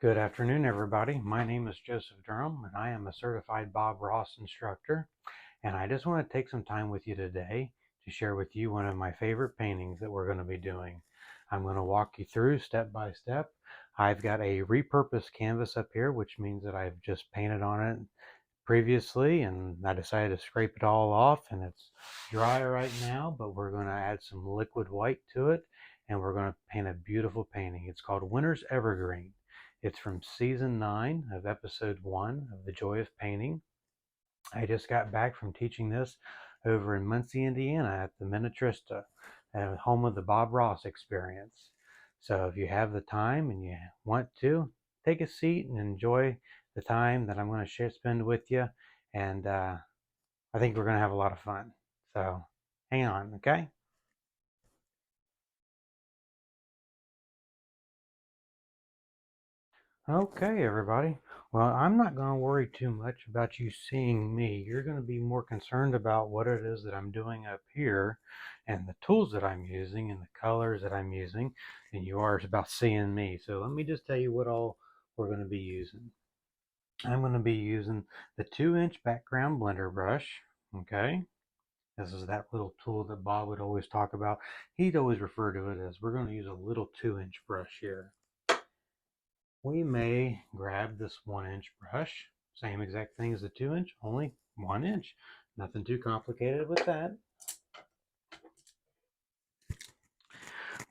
Good afternoon, everybody. My name is Joseph Durham, and I am a certified Bob Ross instructor. And I just want to take some time with you today to share with you one of my favorite paintings that we're going to be doing. I'm going to walk you through step by step. I've got a repurposed canvas up here, which means that I've just painted on it previously, and I decided to scrape it all off, and it's dry right now, but we're going to add some liquid white to it, and we're going to paint a beautiful painting. It's called Winters Evergreen. It's from season 9 of episode 1 of The Joy of Painting. I just got back from teaching this over in Muncie, Indiana at the Minnetrista, home of the Bob Ross experience. So if you have the time and you want to, take a seat and enjoy the time that I'm going to spend with you. And I think we're going to have a lot of fun. So hang on, okay? Okay, everybody. Well, I'm not going to worry too much about you seeing me. You're going to be more concerned about what it is that I'm doing up here and the tools that I'm using and the colors that I'm using than you are about seeing me. So let me just tell you what all we're going to be using. I'm going to be using the 2-inch background blender brush. Okay. This is that little tool that Bob would always talk about. He'd always refer to it as we're going to use a little 2-inch brush here. We may grab this 1-inch brush, same exact thing as the 2-inch, only 1 inch. Nothing too complicated with that.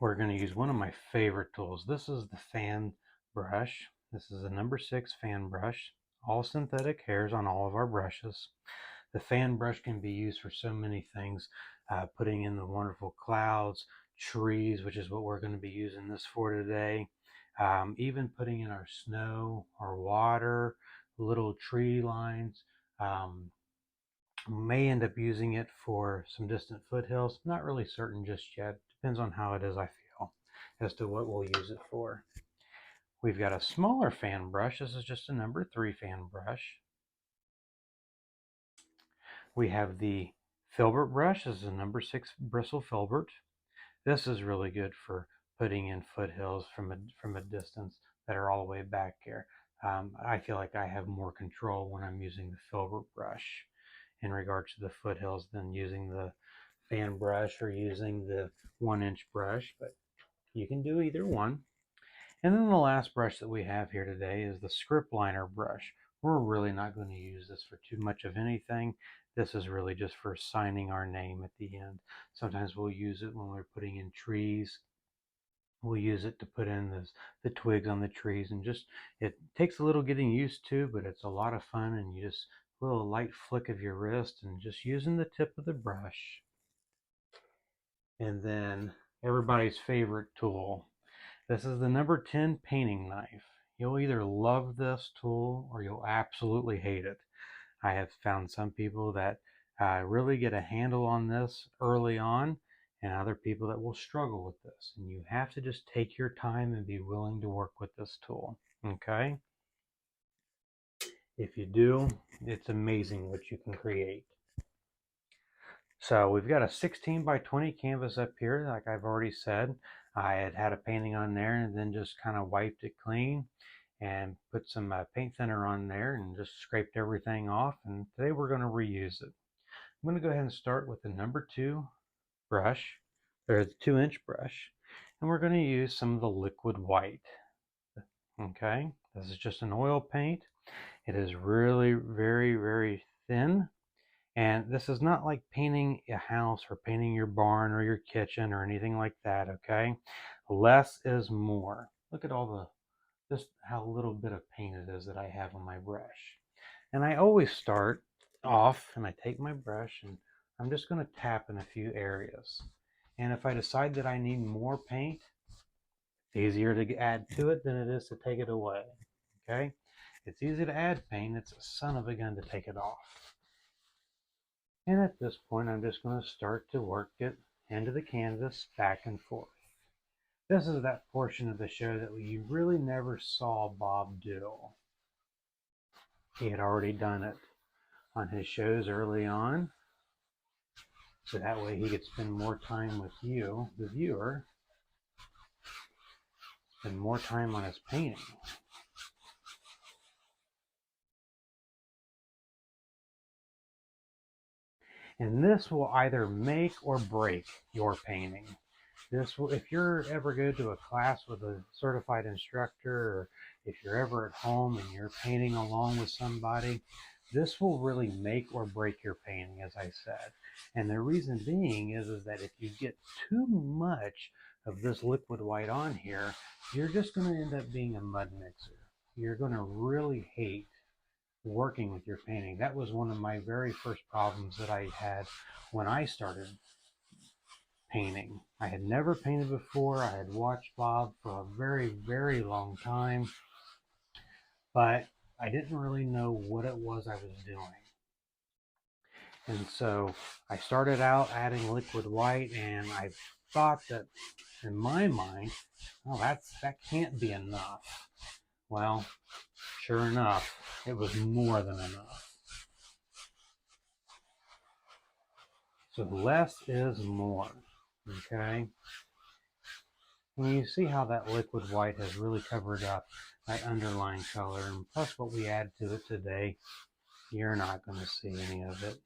We're going to use one of my favorite tools. This is the fan brush. This is a number 6 fan brush. All synthetic hairs on all of our brushes. The fan brush can be used for so many things, putting in the wonderful clouds, trees, which is what we're going to be using this for today. Even putting in our snow or water, little tree lines. Um, may end up using it for some distant foothills. Not really certain just yet. Depends on how it is I feel as to what we'll use it for. We've got a smaller fan brush. This is just a number 3 fan brush. We have the filbert brush. This is a number 6 bristle filbert. This is really good for putting in foothills from a distance that are all the way back here. I feel like I have more control when I'm using the filbert brush in regards to the foothills than using the fan brush or using the 1-inch brush, but you can do either one. And then the last brush that we have here today is the script liner brush. We're really not going to use this for too much of anything. This is really just for signing our name at the end. Sometimes we'll use it when we're putting in trees. We'll use it to put in the twigs on the trees, and just it takes a little getting used to, but it's a lot of fun, and you just a little light flick of your wrist and just using the tip of the brush. And then everybody's favorite tool. This is the number 10 painting knife. You'll either love this tool or you'll absolutely hate it. I have found some people that really get a handle on this early on, and other people that will struggle with this. And you have to just take your time and be willing to work with this tool. Okay? If you do, it's amazing what you can create. So we've got a 16 by 20 canvas up here, like I've already said. I had a painting on there and then just kind of wiped it clean and put some paint thinner on there and just scraped everything off. And today we're going to reuse it. I'm going to go ahead and start with the number 2 brush, or the 2-inch brush, and we're going to use some of the liquid white. Okay, this is just an oil paint. It is really very, very thin. And this is not like painting a house or painting your barn or your kitchen or anything like that, okay? Less is more. Look at all just how little bit of paint it is that I have on my brush. And I always start off and I take my brush and I'm just going to tap in a few areas. And if I decide that I need more paint, it's easier to add to it than it is to take it away, okay? It's easy to add paint. It's a son of a gun to take it off. And at this point, I'm just going to start to work it into the canvas back and forth. This is that portion of the show that you really never saw Bob do. He had already done it on his shows early on, so that way he could spend more time with you, the viewer, spend more time on his painting. And this will either make or break your painting. This will, if you're ever go to a class with a certified instructor, or if you're ever at home and you're painting along with somebody, this will really make or break your painting, as I said. And the reason being is that if you get too much of this liquid white on here, you're just going to end up being a mud mixer. You're going to really hate working with your painting. That was one of my very first problems that I had when I started painting. I had never painted before. I had watched Bob for a very, very long time, but I didn't really know what it was I was doing. And so I started out adding liquid white, and I thought that in my mind, oh, that can't be enough. Well, sure enough, it was more than enough. So less is more, okay? And you see how that liquid white has really covered up that underlying color, and plus what we add to it today, you're not going to see any of it.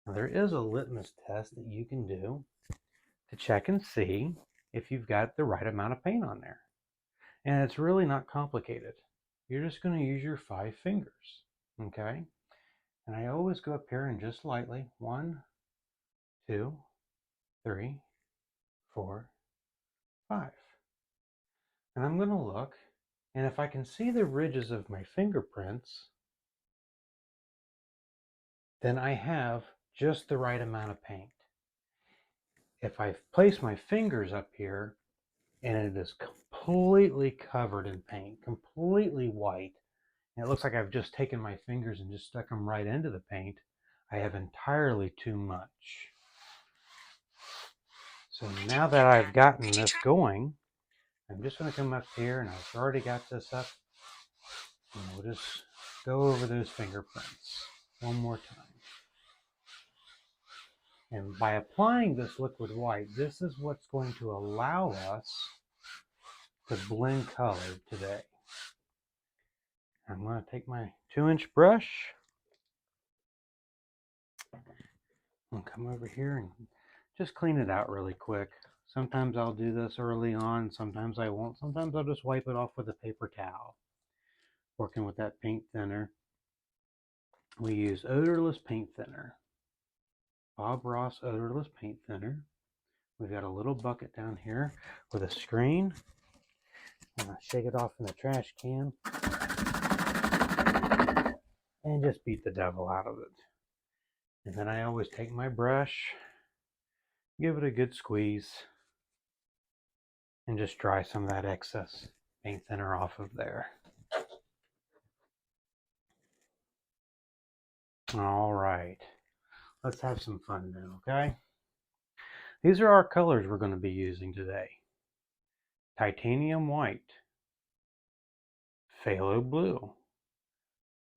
Now, there is a litmus test that you can do to check and see if you've got the right amount of paint on there. And it's really not complicated. You're just going to use your 5 fingers, okay? And I always go up here and just lightly, 1, 2, 3, 4, 5. And I'm going to look, and if I can see the ridges of my fingerprints, then I have just the right amount of paint. If I place my fingers up here and it is completely covered in paint, completely white, and it looks like I've just taken my fingers and just stuck them right into the paint, I have entirely too much. So now that I've gotten this going, I'm just going to come up here, and I've already got this up, and we'll just go over those fingerprints one more time. And by applying this liquid white, this is what's going to allow us to blend color today. I'm going to take my 2-inch brush and come over here and just clean it out really quick. Sometimes I'll do this early on, sometimes I won't. Sometimes I'll just wipe it off with a paper towel. Working with that paint thinner, we use odorless paint thinner. Bob Ross odorless paint thinner. We've got a little bucket down here with a screen. I'm going to shake it off in the trash can and just beat the devil out of it. And then I always take my brush, give it a good squeeze, and just dry some of that excess paint thinner off of there. All right, let's have some fun now, okay? These are our colors we're going to be using today. Titanium white, phthalo blue,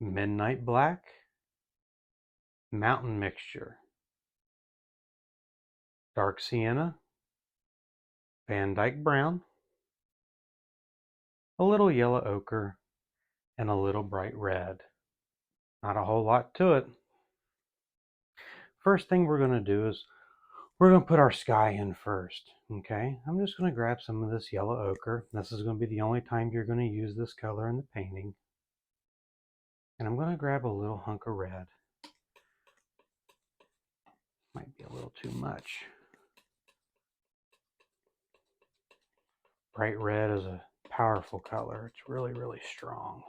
midnight black, mountain mixture, dark sienna, Van Dyke brown, a little yellow ochre, and a little bright red. Not a whole lot to it. First thing we're going to do is we're going to put our sky in first. Okay, I'm just going to grab some of this yellow ochre. This is going to be the only time you're going to use this color in the painting. And I'm going to grab a little hunk of red. Might be a little too much. Bright red is a powerful color. It's really, really strong.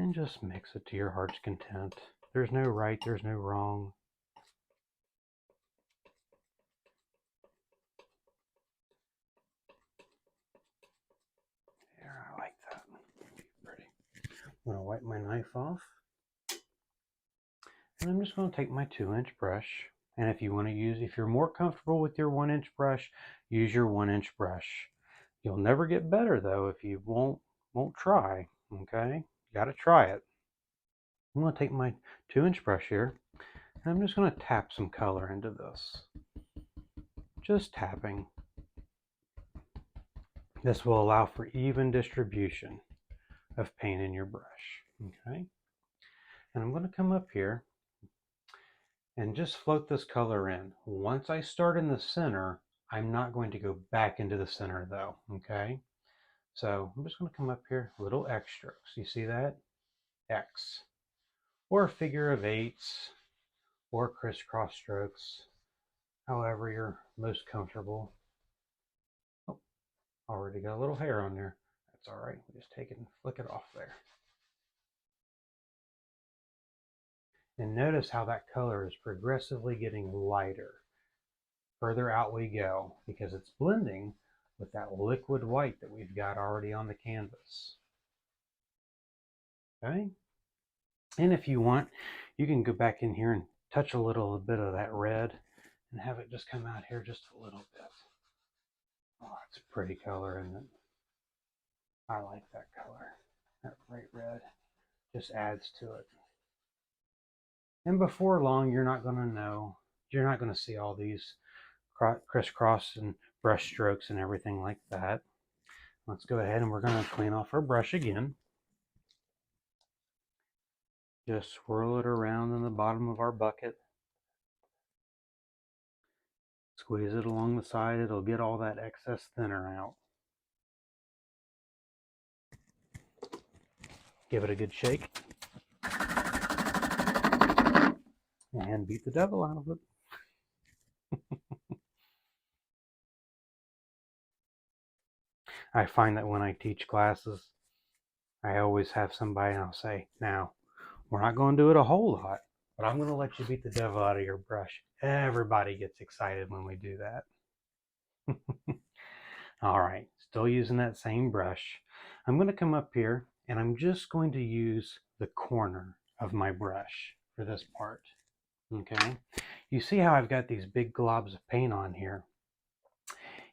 And just mix it to your heart's content. There's no right, there's no wrong. There, I like that. Pretty. I'm going to wipe my knife off. And I'm just going to take my 2-inch brush. And if you want to use, if you're more comfortable with your 1-inch brush, use your 1-inch brush. You'll never get better though if you won't try. Okay, you got to try it. I'm going to take my 2-inch brush here, and I'm just going to tap some color into this. Just tapping. This will allow for even distribution of paint in your brush. Okay, and I'm going to come up here and just float this color in. Once I start in the center, I'm not going to go back into the center though. Okay, so I'm just going to come up here, little X strokes. You see that? X, or a figure of eights, or crisscross strokes, however you're most comfortable. Oh, already got a little hair on there. That's all right. We just take it and flick it off there. And notice how that color is progressively getting lighter. Further out we go because it's blending with that liquid white that we've got already on the canvas. Okay? And if you want, you can go back in here and touch a little bit of that red and have it just come out here just a little bit. Oh, it's a pretty color, isn't it? I like that color. That bright red just adds to it. And before long, you're not going to know, you're not going to see all these crisscross and brush strokes and everything like that. Let's go ahead and we're going to clean off our brush again. Just swirl it around in the bottom of our bucket. Squeeze it along the side. It'll get all that excess thinner out. Give it a good shake. And beat the devil out of it. I find that when I teach classes, I always have somebody and I'll say, now, we're not going to do it a whole lot, but I'm going to let you beat the devil out of your brush. Everybody gets excited when we do that. All right, still using that same brush. I'm going to come up here and I'm just going to use the corner of my brush for this part. Okay, you see how I've got these big globs of paint on here.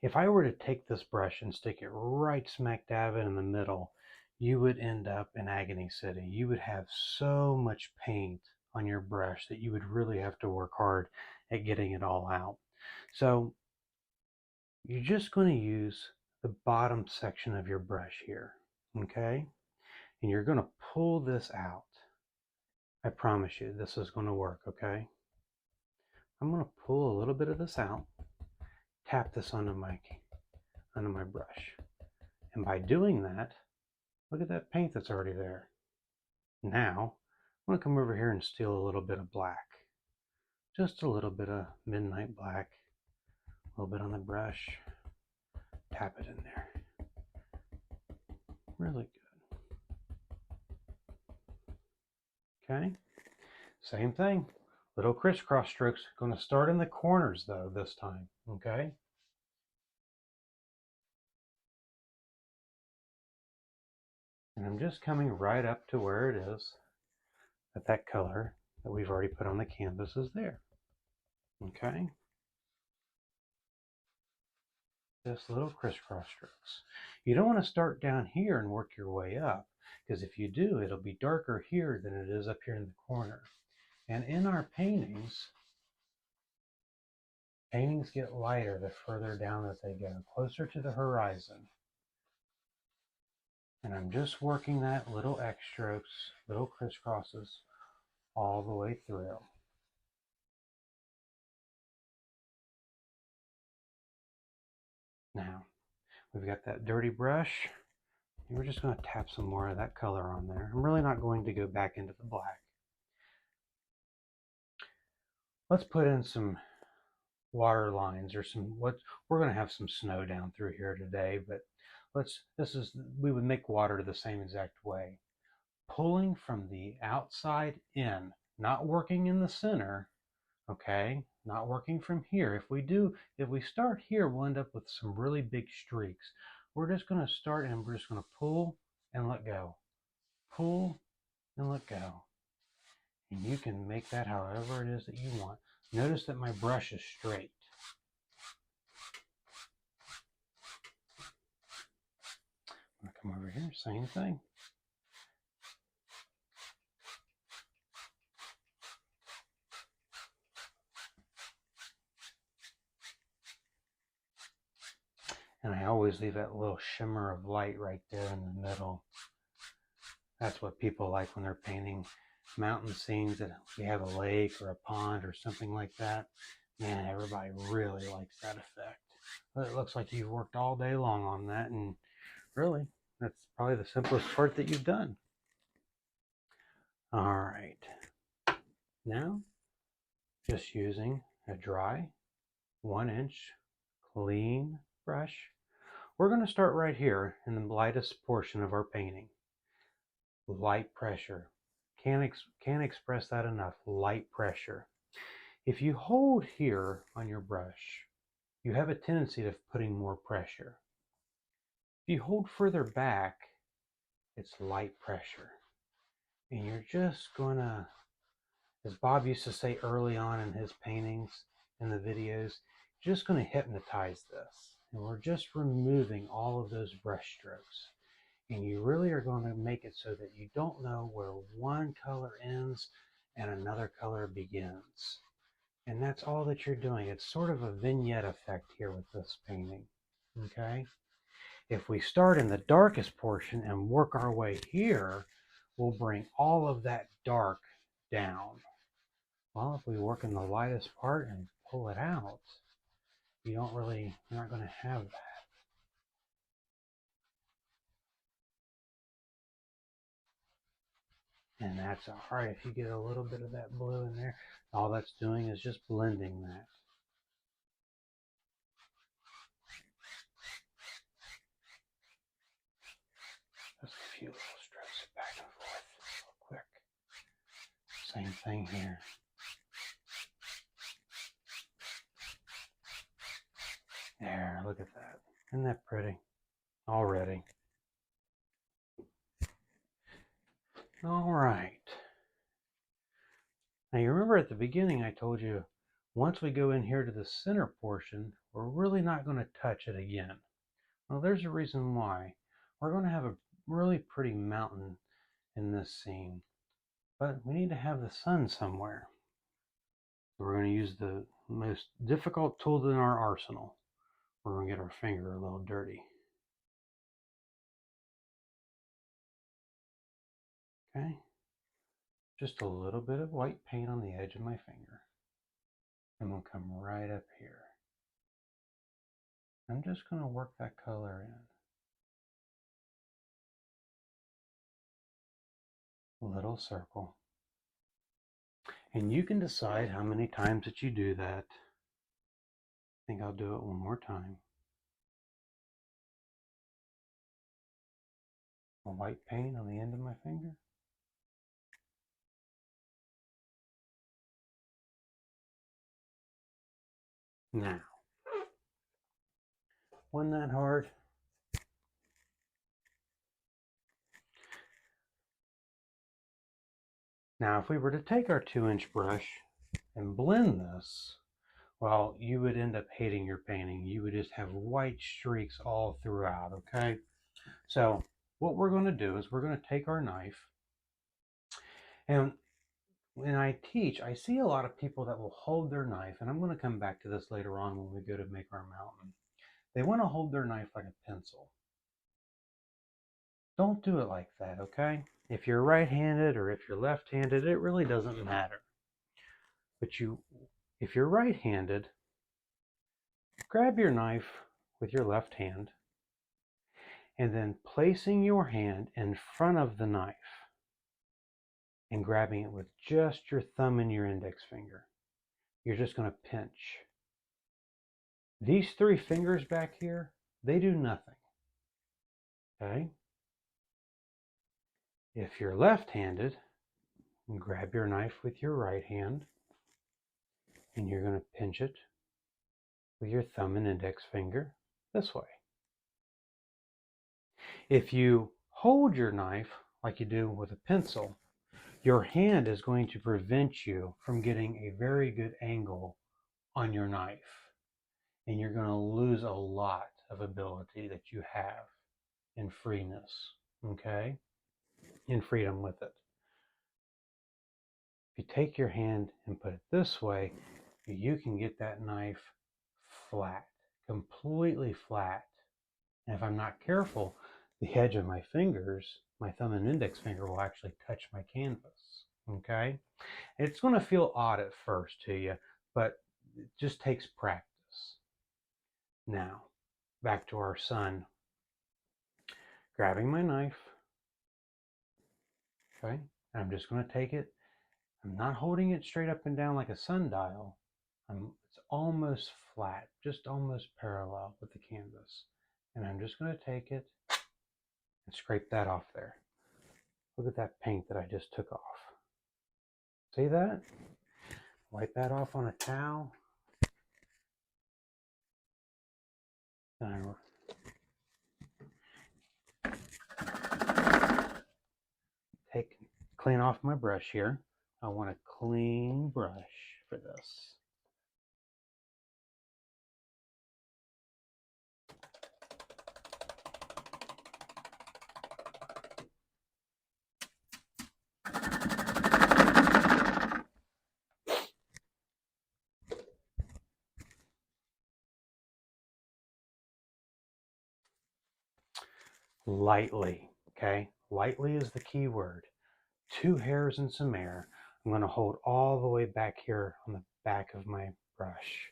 If I were to take this brush and stick it right smack dab in the middle, you would end up in Agony City. You would have so much paint on your brush that you would really have to work hard at getting it all out. So you're just going to use the bottom section of your brush here, okay? And you're going to pull this out. I promise you this is going to work, okay? I'm going to pull a little bit of this out, tap this onto my brush. And by doing that, look at that paint that's already there. Now, I'm going to come over here and steal a little bit of black. Just a little bit of midnight black. A little bit on the brush. Tap it in there. Really good. Okay. Same thing. Little crisscross strokes. Going to start in the corners though this time. Okay. And I'm just coming right up to where it is that color that we've already put on the canvas is there. Okay. Just little crisscross strokes. You don't want to start down here and work your way up, because if you do, it'll be darker here than it is up here in the corner. And in our paintings get lighter the further down that they go, closer to the horizon. And I'm just working that little X strokes, little crisscrosses all the way through. Now, we've got that dirty brush. We're just going to tap some more of that color on there. I'm really not going to go back into the black. Let's put in some water lines or we're going to have some snow down through here today, but we would make water the same exact way. Pulling from the outside in, not working in the center, okay? Not working from here. If we start here, we'll end up with some really big streaks. We're just going to start and we're just going to pull and let go. Pull and let go. And you can make that however it is that you want. Notice that my brush is straight. I'm going to come over here, same thing. And I always leave that little shimmer of light right there in the middle. That's what people like when they're painting mountain scenes that we have a lake or a pond or something like that. Man, everybody really likes that effect. But it looks like you've worked all day long on that, and really, that's probably the simplest part that you've done. All right. Now, just using a dry 1-inch clean brush, we're going to start right here in the lightest portion of our painting. Light pressure. Can't express that enough. Light pressure. If you hold here on your brush, you have a tendency of putting more pressure. If you hold further back, it's light pressure. And you're just gonna, as Bob used to say early on in his paintings and the videos, you're just gonna hypnotize this. And we're just removing all of those brush strokes. And you really are going to make it so that you don't know where one color ends and another color begins. And that's all that you're doing. It's sort of a vignette effect here with this painting. Okay? If we start in the darkest portion and work our way here, we'll bring all of that dark down. Well, if we work in the lightest part and pull it out, you're not going to have that. And that's all right. If you get a little bit of that blue in there, all that's doing is just blending that. Just a few little strokes back and forth real quick. Same thing here. There, look at that. Isn't that pretty? Already. All right. Now you remember at the beginning I told you once we go in here to the center portion, we're really not going to touch it again. Well, there's a reason why. We're going to have a really pretty mountain in this scene, but we need to have the sun somewhere. We're going to use the most difficult tool in our arsenal. We're going to get our finger a little dirty. Okay? Just a little bit of white paint on the edge of my finger. I'm going to come right up here. I'm just going to work that color in. A little circle. And you can decide how many times that you do that. I think I'll do it one more time. A white paint on the end of my finger. Now, wasn't that hard? Now, if we were to take our 2-inch brush and blend this, well, you would end up hating your painting. You would just have white streaks all throughout, okay? So what we're going to do is we're going to take our knife, and when I teach, I see a lot of people that will hold their knife, and I'm going to come back to this later on when we go to make our mountain. They want to hold their knife like a pencil. Don't do it like that, okay? If you're right-handed or if you're left-handed, it really doesn't matter. But if you're right-handed, grab your knife with your left hand and then placing your hand in front of the knife and grabbing it with just your thumb and your index finger. You're just going to pinch. These 3 fingers back here, they do nothing. Okay? If you're left-handed, grab your knife with your right hand and you're going to pinch it with your thumb and index finger this way. If you hold your knife like you do with a pencil, your hand is going to prevent you from getting a very good angle on your knife. And you're going to lose a lot of ability that you have in freeness, okay? In freedom with it. If you take your hand and put it this way, you can get that knife flat, completely flat. And if I'm not careful, the edge of my fingers my thumb and index finger will actually touch my canvas. Okay? It's going to feel odd at first to you, but it just takes practice. Now, back to our sun. Grabbing my knife, okay? And I'm just going to take it. I'm not holding it straight up and down like a sundial. It's almost flat, just almost parallel with the canvas. And I'm just going to take it and scrape that off there. Look at that paint that I just took off. See that? Wipe that off on a towel. And I clean off my brush here. I want a clean brush for this. Lightly, okay? Lightly is the key word. 2 hairs and some air. I'm going to hold all the way back here on the back of my brush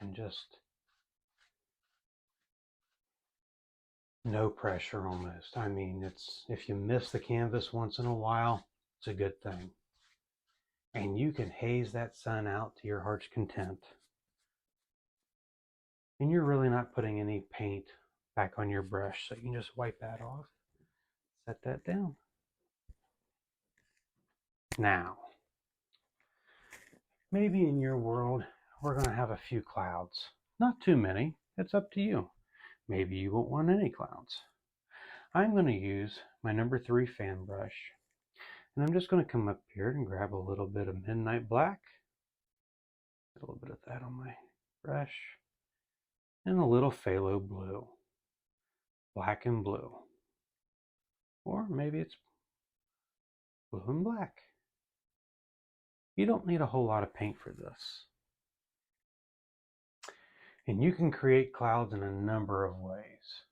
and just no pressure almost. I mean, it's if you miss the canvas once in a while, it's a good thing. And you can haze that sun out to your heart's content. And you're really not putting any paint back on your brush, so you can just wipe that off. Set that down. Now, maybe in your world, we're going to have a few clouds. Not too many. It's up to you. Maybe you won't want any clouds. I'm going to use my number 3 fan brush. And I'm just going to come up here and grab a little bit of midnight black. A little bit of that on my brush. And a little phthalo blue. Black and blue. Or maybe it's blue and black. You don't need a whole lot of paint for this. And you can create clouds in a number of ways.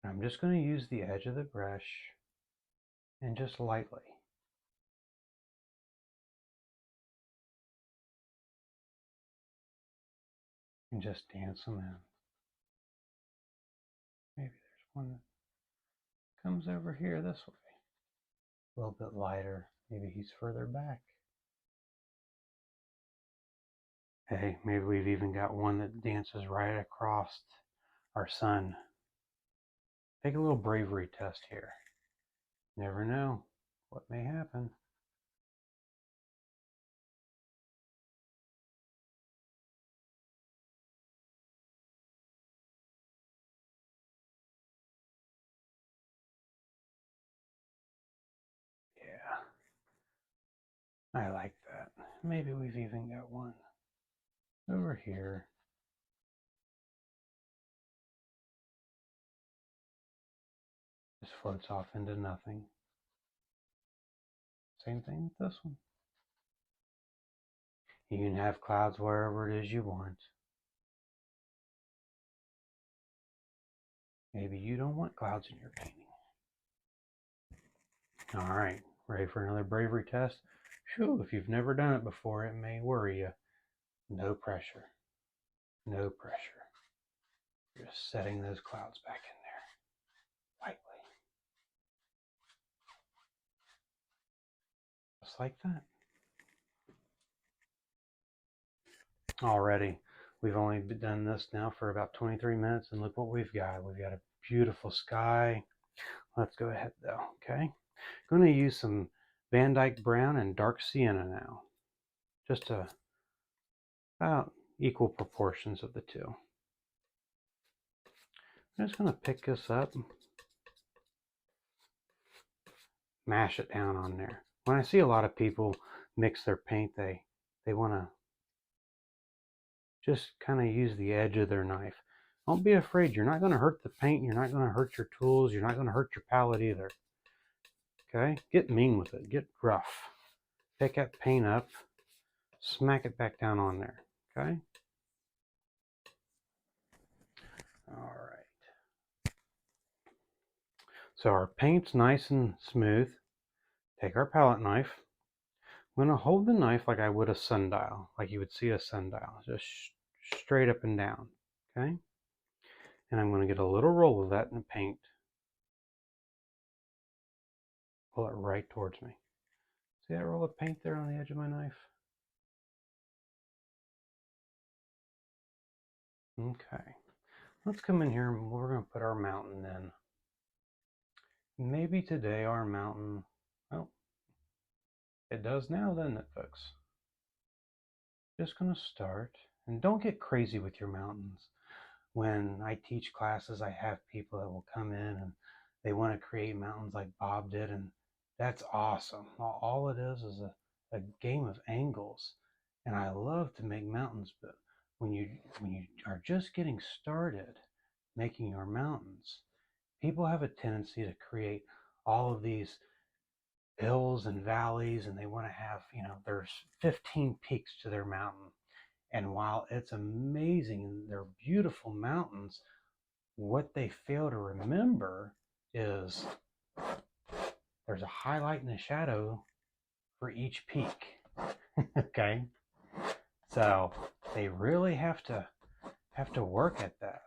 I'm just going to use the edge of the brush and just lightly. And just dance them in. Maybe there's one that comes over here this way. A little bit lighter. Maybe he's further back. Hey, maybe we've even got one that dances right across our sun. Take a little bravery test here. Never know what may happen. Yeah, I like that. Maybe we've even got one over here. Just floats off into nothing. Same thing with this one. You can have clouds wherever it is you want. Maybe you don't want clouds in your painting. All right, ready for another bravery test? Phew, if you've never done it before, it may worry you. No pressure. No pressure. You're just setting those clouds back in there. Lightly. Just like that. Already, we've only done this now for about 23 minutes, and look what we've got. We've got a beautiful sky. Let's go ahead though, okay? I'm going to use some Van Dyke Brown and dark sienna now. Just about equal proportions of the two. I'm just going to pick this up, mash it down on there. When I see a lot of people mix their paint, they want to just kind of use the edge of their knife. Don't be afraid. You're not going to hurt the paint. You're not going to hurt your tools. You're not going to hurt your palette either. Okay? Get mean with it. Get rough. Pick that paint up. Smack it back down on there. Okay? All right. So our paint's nice and smooth. Take our palette knife. I'm going to hold the knife like I would a sundial, like you would see a sundial, just straight up and down, okay? And I'm going to get a little roll of that in the paint. Pull it right towards me. See that roll of paint there on the edge of my knife? Okay. Let's come in here and we're going to put our mountain in. Maybe today our mountain, well, it does now, doesn't it, folks? Just going to start. And don't get crazy with your mountains. When I teach classes, I have people that will come in and they want to create mountains like Bob did, and that's awesome. All it is a game of angles. And I love to make mountains, but when you are just getting started making your mountains, people have a tendency to create all of these hills and valleys, and they want to have, there's 15 peaks to their mountain. And while it's amazing and they're beautiful mountains, what they fail to remember is there's a highlight and a shadow for each peak. Okay? So they really have to work at that.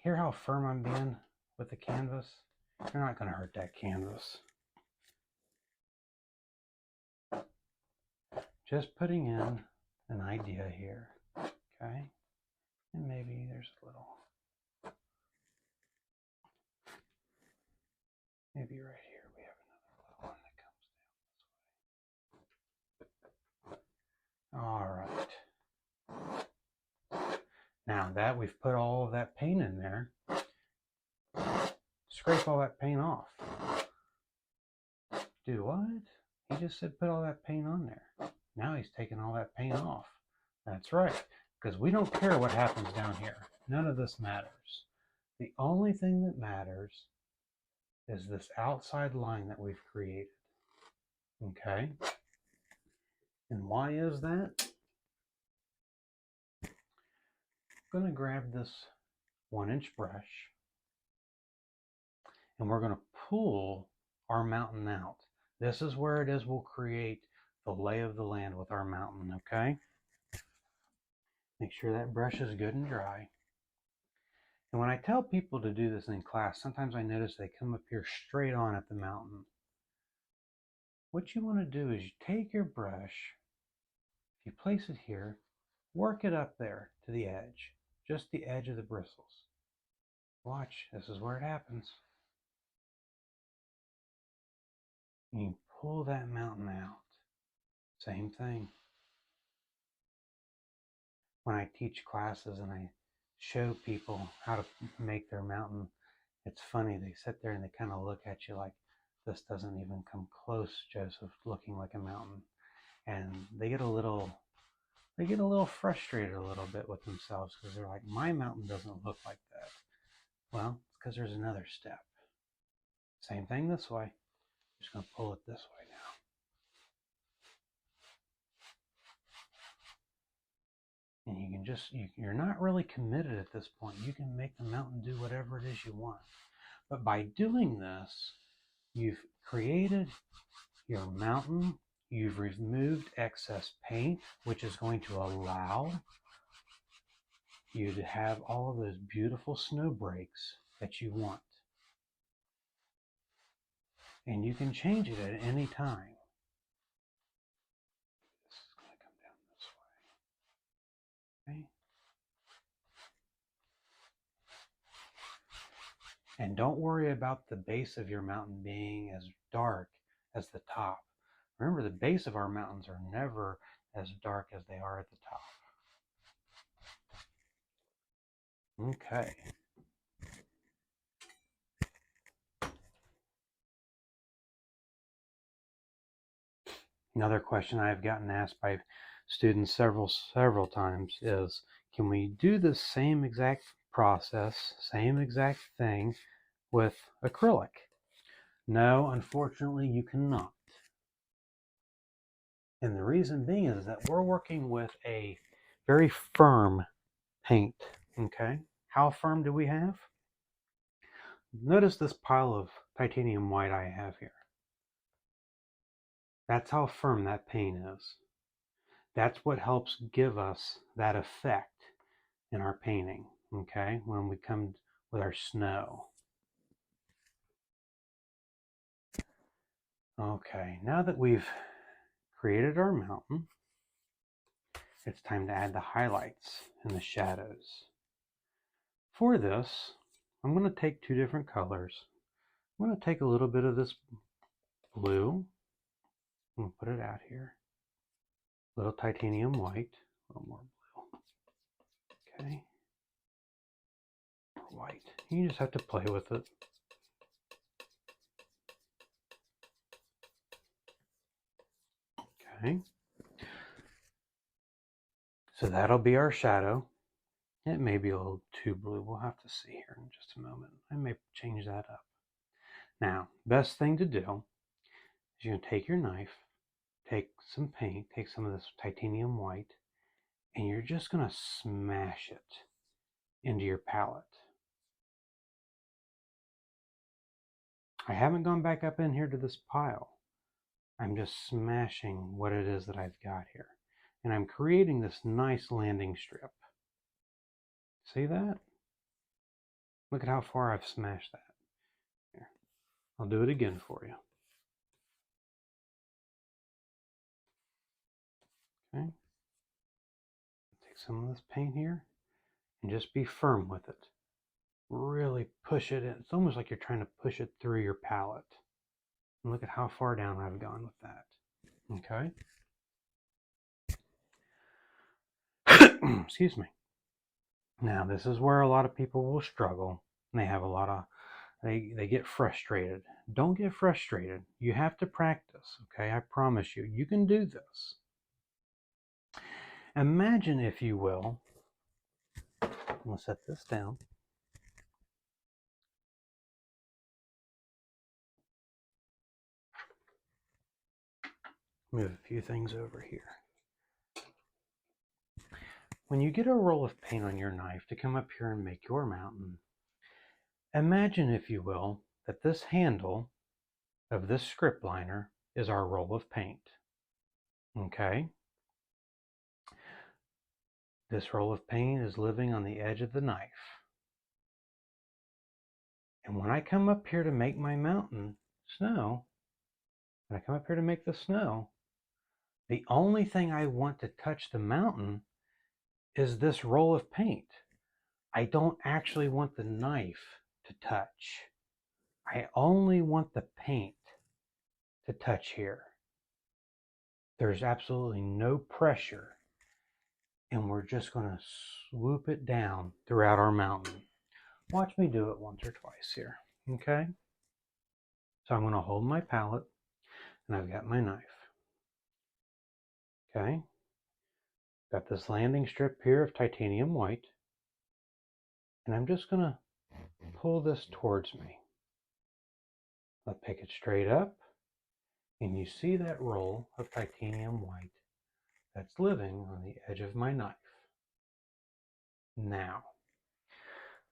Hear how firm I'm being with the canvas? You're not going to hurt that canvas. Just putting in an idea here. Okay? And maybe there's a little, maybe right here we have another little one that comes down this way. All right. Now that we've put all of that paint in there, scrape all that paint off. Do what? He just said put all that paint on there. Now he's taking all that paint off. That's right, because we don't care what happens down here. None of this matters. The only thing that matters is this outside line that we've created. Okay? And why is that? I'm going to grab this 1-inch brush and we're going to pull our mountain out. This is where it is we'll create the lay of the land with our mountain, okay? Make sure that brush is good and dry. And when I tell people to do this in class, sometimes I notice they come up here straight on at the mountain. What you want to do is you take your brush, if you place it here, work it up there to the edge, just the edge of the bristles. Watch, this is where it happens. And you pull that mountain out. Same thing. When I teach classes and I show people how to make their mountain, it's funny. They sit there and they kind of look at you like, this doesn't even come close, Joseph, looking like a mountain. And they get a little frustrated a little bit with themselves because they're like, my mountain doesn't look like that. Well, it's because there's another step. Same thing this way. I'm just going to pull it this way now. And you can just, you're not really committed at this point. You can make the mountain do whatever it is you want. But by doing this, you've created your mountain. You've removed excess paint, which is going to allow you to have all of those beautiful snow breaks that you want. And you can change it at any time. This is going to come down this way. Okay? And don't worry about the base of your mountain being as dark as the top. Remember, the base of our mountains are never as dark as they are at the top. Okay. Another question I've gotten asked by students several times is, can we do the same exact process, same exact thing with acrylic? No, unfortunately, you cannot. And the reason being is that we're working with a very firm paint, okay? How firm do we have? Notice this pile of titanium white I have here. That's how firm that paint is. That's what helps give us that effect in our painting, okay, when we come with our snow. Okay, now that we've created our mountain, it's time to add the highlights and the shadows. For this, I'm going to take two different colors. I'm going to take a little bit of this blue. I'm going to put it out here. A little titanium white. A little more blue. Okay. White. You just have to play with it. Okay. So that'll be our shadow. It may be a little too blue. We'll have to see here in just a moment. I may change that up. Now, best thing to do is you're going to take your knife, take some paint, take some of this titanium white, and you're just going to smash it into your palette. I haven't gone back up in here to this pile. I'm just smashing what it is that I've got here. And I'm creating this nice landing strip. See that? Look at how far I've smashed that. Here, I'll do it again for you. Okay. Take some of this paint here and just be firm with it. Really push it in. It's almost like you're trying to push it through your palette. And look at how far down I've gone with that. Okay. Excuse me. Now, this is where a lot of people will struggle. They have a lot of, they get frustrated. Don't get frustrated. You have to practice, okay? I promise you, you can do this. Imagine, if you will, I'm going to set this down. Move a few things over here. When you get a roll of paint on your knife to come up here and make your mountain, imagine, if you will, that this handle of this script liner is our roll of paint. Okay? This roll of paint is living on the edge of the knife. And when I come up here to make my mountain snow, when I come up here to make the snow, the only thing I want to touch the mountain is this roll of paint. I don't actually want the knife to touch. I only want the paint to touch here. There's absolutely no pressure, and we're just going to swoop it down throughout our mountain. Watch me do it once or twice here, okay? So I'm going to hold my palette, and I've got my knife, okay? Got this landing strip here of titanium white, and I'm just going to pull this towards me. I'll pick it straight up, and you see that roll of titanium white that's living on the edge of my knife. Now,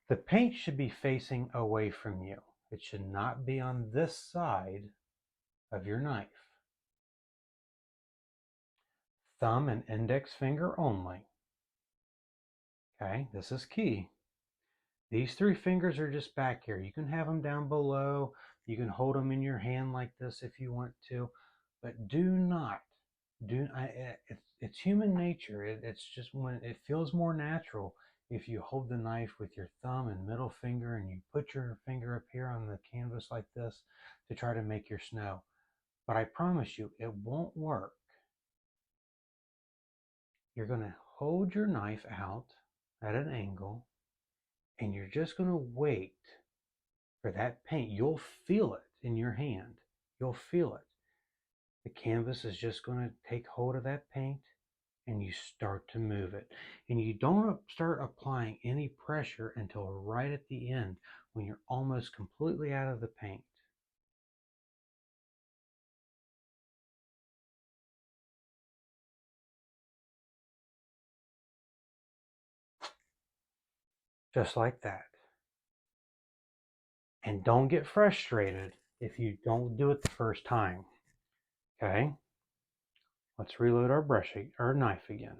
the paint should be facing away from you. It should not be on this side of your knife. Thumb and index finger only. Okay, this is key. These three fingers are just back here. You can have them down below. You can hold them in your hand like this if you want to, but do not. It's human nature. It's just when it feels more natural if you hold the knife with your thumb and middle finger and you put your finger up here on the canvas like this to try to make your snow. But I promise you, it won't work. You're going to hold your knife out at an angle, and you're just going to wait for that paint. You'll feel it in your hand. You'll feel it. The canvas is just going to take hold of that paint, and you start to move it. And you don't start applying any pressure until right at the end when you're almost completely out of the paint. Just like that. And don't get frustrated if you don't do it the first time. Okay? Let's reload our knife again.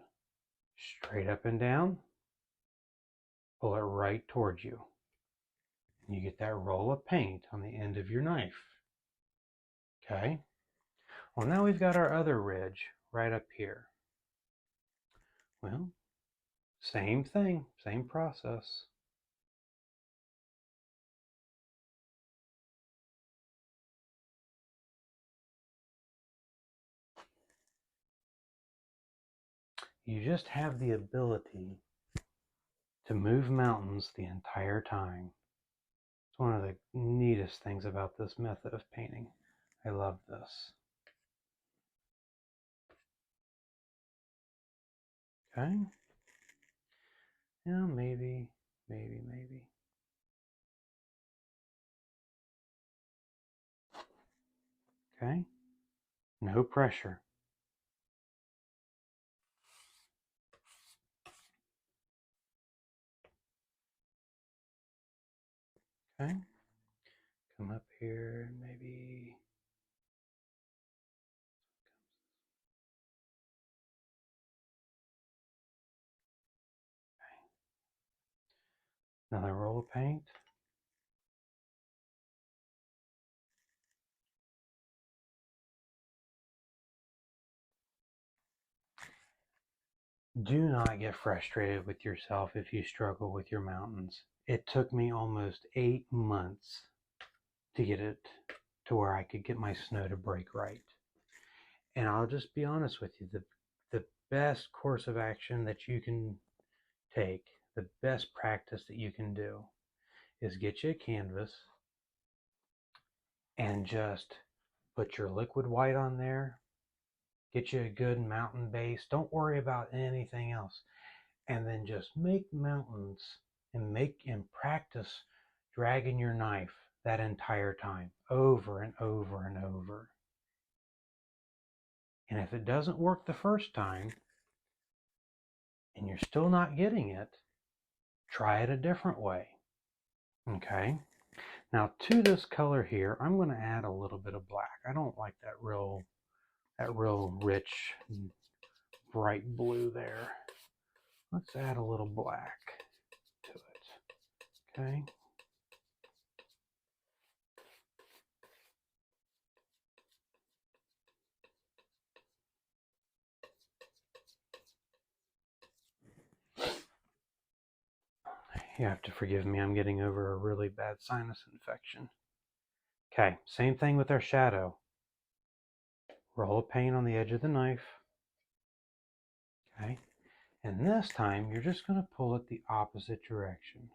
Straight up and down. Pull it right towards you. And you get that roll of paint on the end of your knife. Okay? Well, now we've got our other ridge right up here. Well, same thing, same process. You just have the ability to move mountains the entire time. It's one of the neatest things about this method of painting. I love this. Okay? Yeah, maybe. Okay? No pressure. Okay? Come up here and maybe. Another roll of paint. Do not get frustrated with yourself if you struggle with your mountains. It took me almost 8 months to get it to where I could get my snow to break right. And I'll just be honest with you, the best course of action that you can take, the best practice that you can do is get you a canvas and just put your liquid white on there, get you a good mountain base. Don't worry about anything else. And then just make mountains and practice dragging your knife that entire time over and over and over. And if it doesn't work the first time and you're still not getting it, try it a different way. Okay? Now to this color here, I'm going to add a little bit of black. I don't like that real rich, bright blue there. Let's add a little black to it. Okay? You have to forgive me, I'm getting over a really bad sinus infection. Okay, same thing with our shadow. Roll of paint on the edge of the knife. Okay, and this time you're just going to pull it the opposite direction.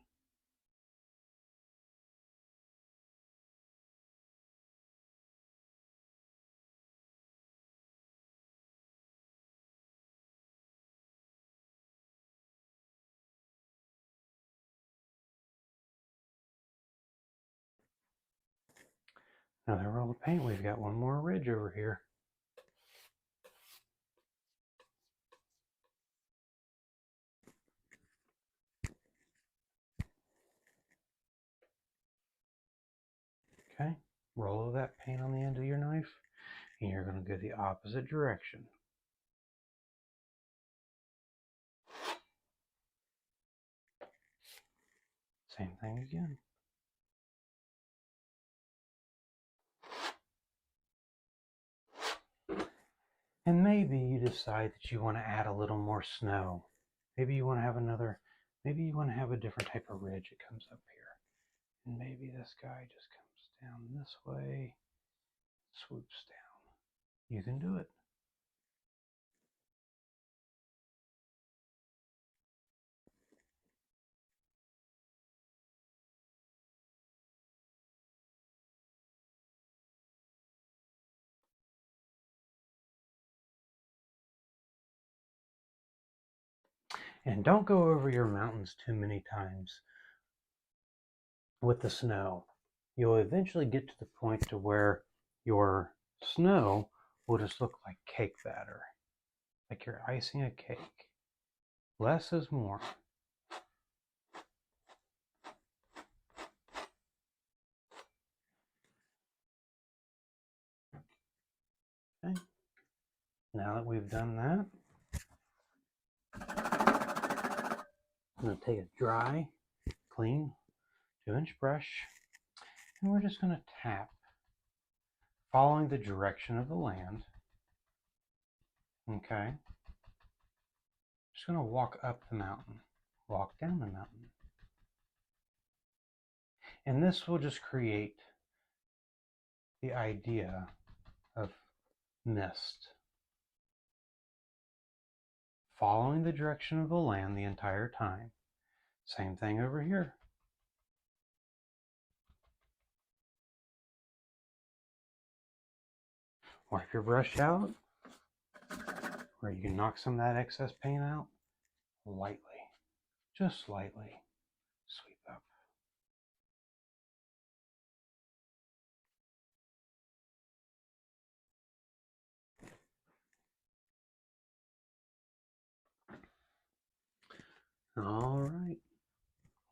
Another roll of paint. We've got one more ridge over here. Okay, roll that paint on the end of your knife, and you're going to go the opposite direction. Same thing again. And maybe you decide that you want to add a little more snow. Maybe you want to have a different type of ridge that comes up here. And maybe this guy just comes down this way, swoops down. You can do it. And don't go over your mountains too many times with the snow. You'll eventually get to the point to where your snow will just look like cake batter, like you're icing a cake. Less is more. Now that we've done that, I'm going to take a dry, clean 2-inch brush, and we're just going to tap, following the direction of the land. Okay? Just going to walk up the mountain, walk down the mountain. And this will just create the idea of mist. Following the direction of the land the entire time. Same thing over here. Wipe your brush out, where you can knock some of that excess paint out lightly, just slightly. Sweep up. All right,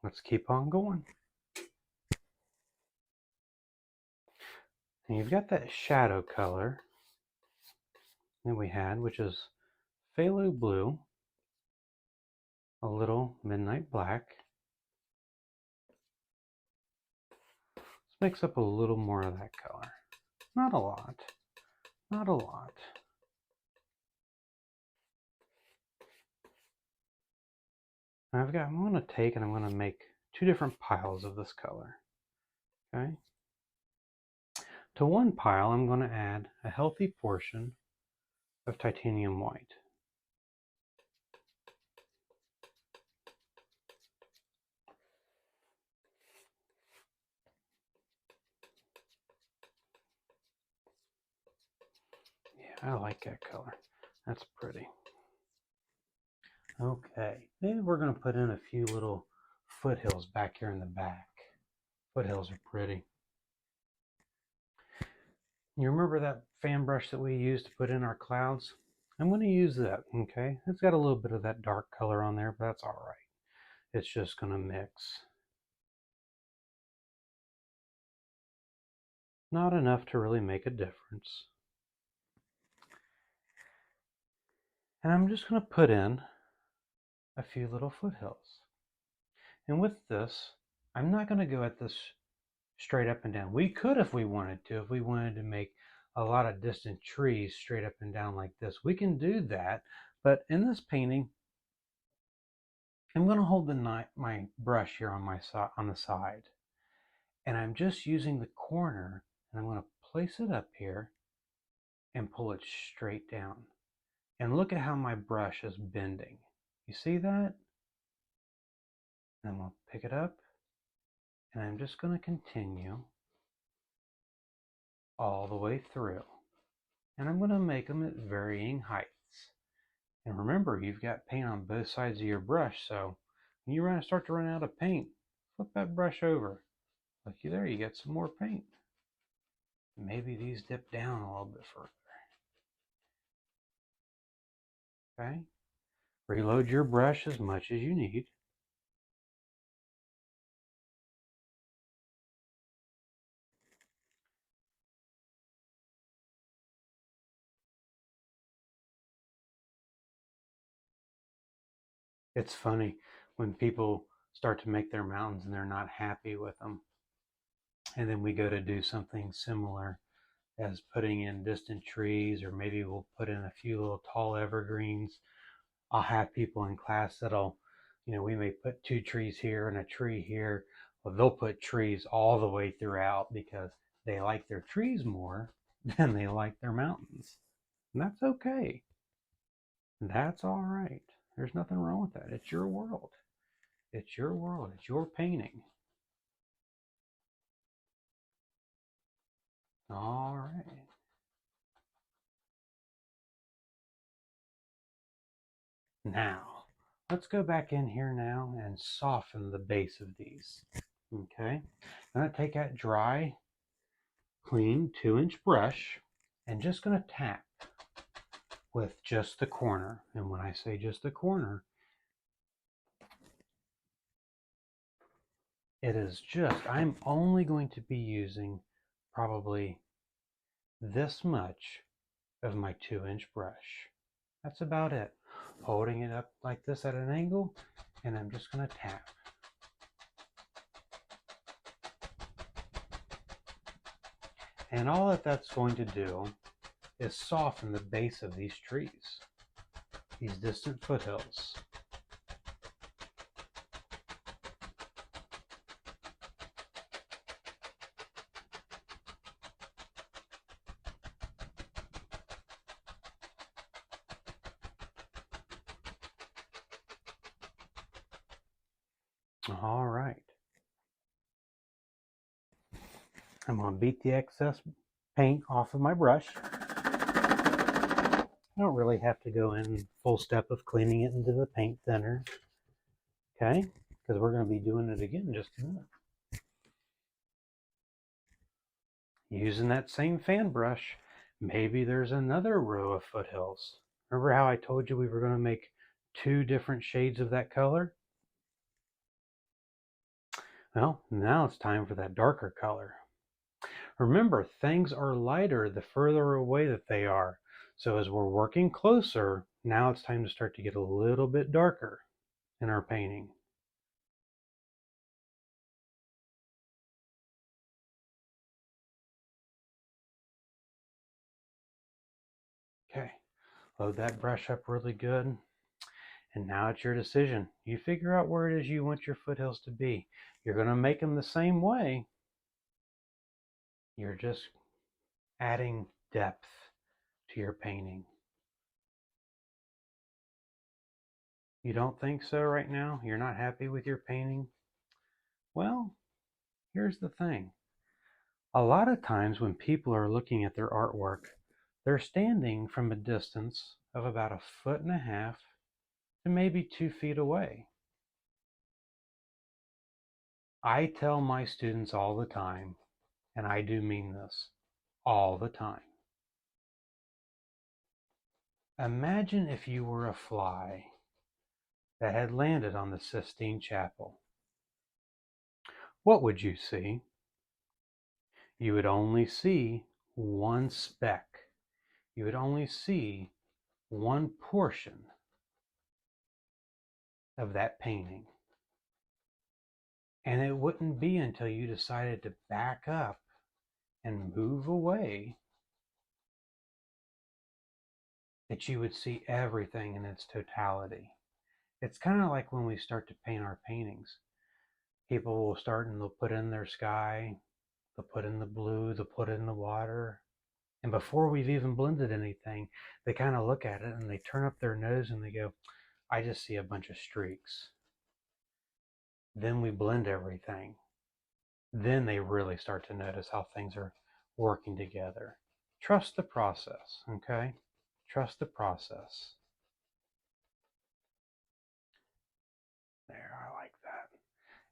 let's keep on going. And you've got that shadow color that we had, which is phthalo blue, a little midnight black. Let's mix up a little more of that color. Not a lot, not a lot. I'm going to take and I'm going to make 2 different piles of this color. Okay. To one pile, I'm going to add a healthy portion of titanium white. Yeah, I like that color. That's pretty. Okay, maybe we're going to put in a few little foothills back here in the back. Foothills are pretty. You remember that fan brush that we used to put in our clouds? I'm going to use that, okay? It's got a little bit of that dark color on there, but that's all right. It's just going to mix. Not enough to really make a difference. And I'm just going to put in a few little foothills. And with this, I'm not going to go at this straight up and down. We could if we wanted to. If we wanted to make a lot of distant trees straight up and down like this, we can do that. But in this painting, I'm going to hold my brush here on the side, and I'm just using the corner, and I'm going to place it up here and pull it straight down. And look at how my brush is bending. You see that? And I'm going to pick it up, and I'm just going to continue all the way through. And I'm going to make them at varying heights. And remember, you've got paint on both sides of your brush, so when you start to run out of paint, flip that brush over. Looky there, you get some more paint. Maybe these dip down a little bit further. Okay? Reload your brush as much as you need. It's funny when people start to make their mountains and they're not happy with them. And then we go to do something similar as putting in distant trees, or maybe we'll put in a few little tall evergreens. I'll have people in class that'll, we may put 2 trees here and a tree here. Well, they'll put trees all the way throughout because they like their trees more than they like their mountains. And that's okay. That's all right. There's nothing wrong with that. It's your world. It's your world. It's your painting. All right. Now, let's go back in here now and soften the base of these. Okay. I'm going to take that dry, clean 2-inch brush and just going to tap with just the corner. And when I say just the corner, I'm only going to be using probably this much of my 2-inch brush. That's about it. Holding it up like this at an angle, and I'm just going to tap. And all that that's going to do is soften the base of these trees, these distant foothills. All right. I'm going to beat the excess paint off of my brush. I don't really have to go in full step of cleaning it into the paint thinner. Okay? Because we're going to be doing it again in just a minute. Using that same fan brush, maybe there's another row of foothills. Remember how I told you we were going to make 2 different shades of that color? Well, now it's time for that darker color. Remember, things are lighter the further away that they are. So as we're working closer, now it's time to start to get a little bit darker in our painting. Okay, load that brush up really good. And now it's your decision. You figure out where it is you want your foothills to be. You're going to make them the same way. You're just adding depth to your painting. You don't think so right now? You're not happy with your painting? Well, here's the thing. A lot of times when people are looking at their artwork, they're standing from a distance of about 1.5 feet to maybe 2 feet away. I tell my students all the time, and I do mean this, all the time. Imagine if you were a fly that had landed on the Sistine Chapel. What would you see? You would only see one speck. You would only see one portion of that painting. And it wouldn't be until you decided to back up and move away that you would see everything in its totality. It's kind of like when we start to paint our paintings. People will start and they'll put in their sky, they'll put in the blue, they'll put in the water. And before we've even blended anything, they kind of look at it and they turn up their nose and they go, I just see a bunch of streaks. Then we blend everything. Then they really start to notice how things are working together. Trust the process, okay? Trust the process. There, I like that.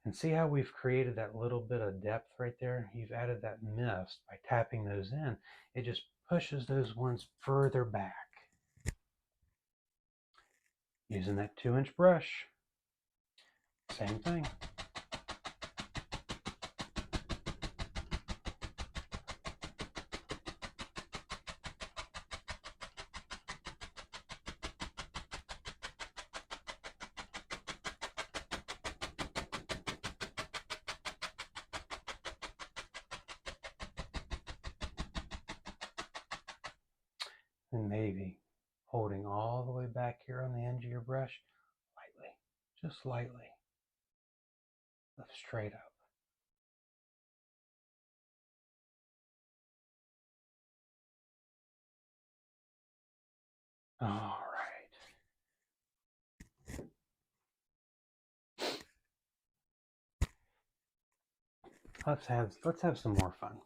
And see how we've created that little bit of depth right there? You've added that mist by tapping those in. It just pushes those ones further back. Using that 2-inch brush, same thing. And maybe holding all the way back here on the end of your brush, lightly, just lightly, lift straight up. All right. Let's have some more fun.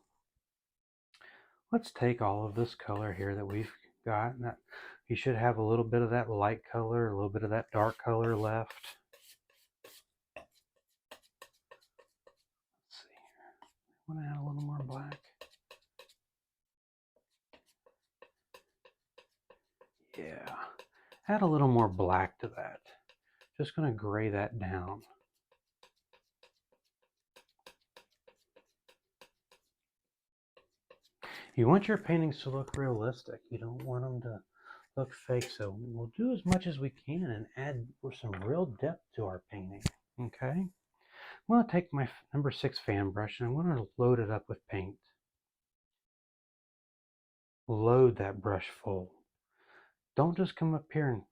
Let's take all of this color here that we've got. And that, you should have a little bit of that light color, a little bit of that dark color left. Let's see here. I want to add a little more black. Yeah, add a little more black to that. Just going to gray that down. You want your paintings to look realistic. You don't want them to look fake. So we'll do as much as we can and add some real depth to our painting. Okay. I'm going to take my number 6 fan brush and I'm going to load it up with paint. Load that brush full. Don't just come up here and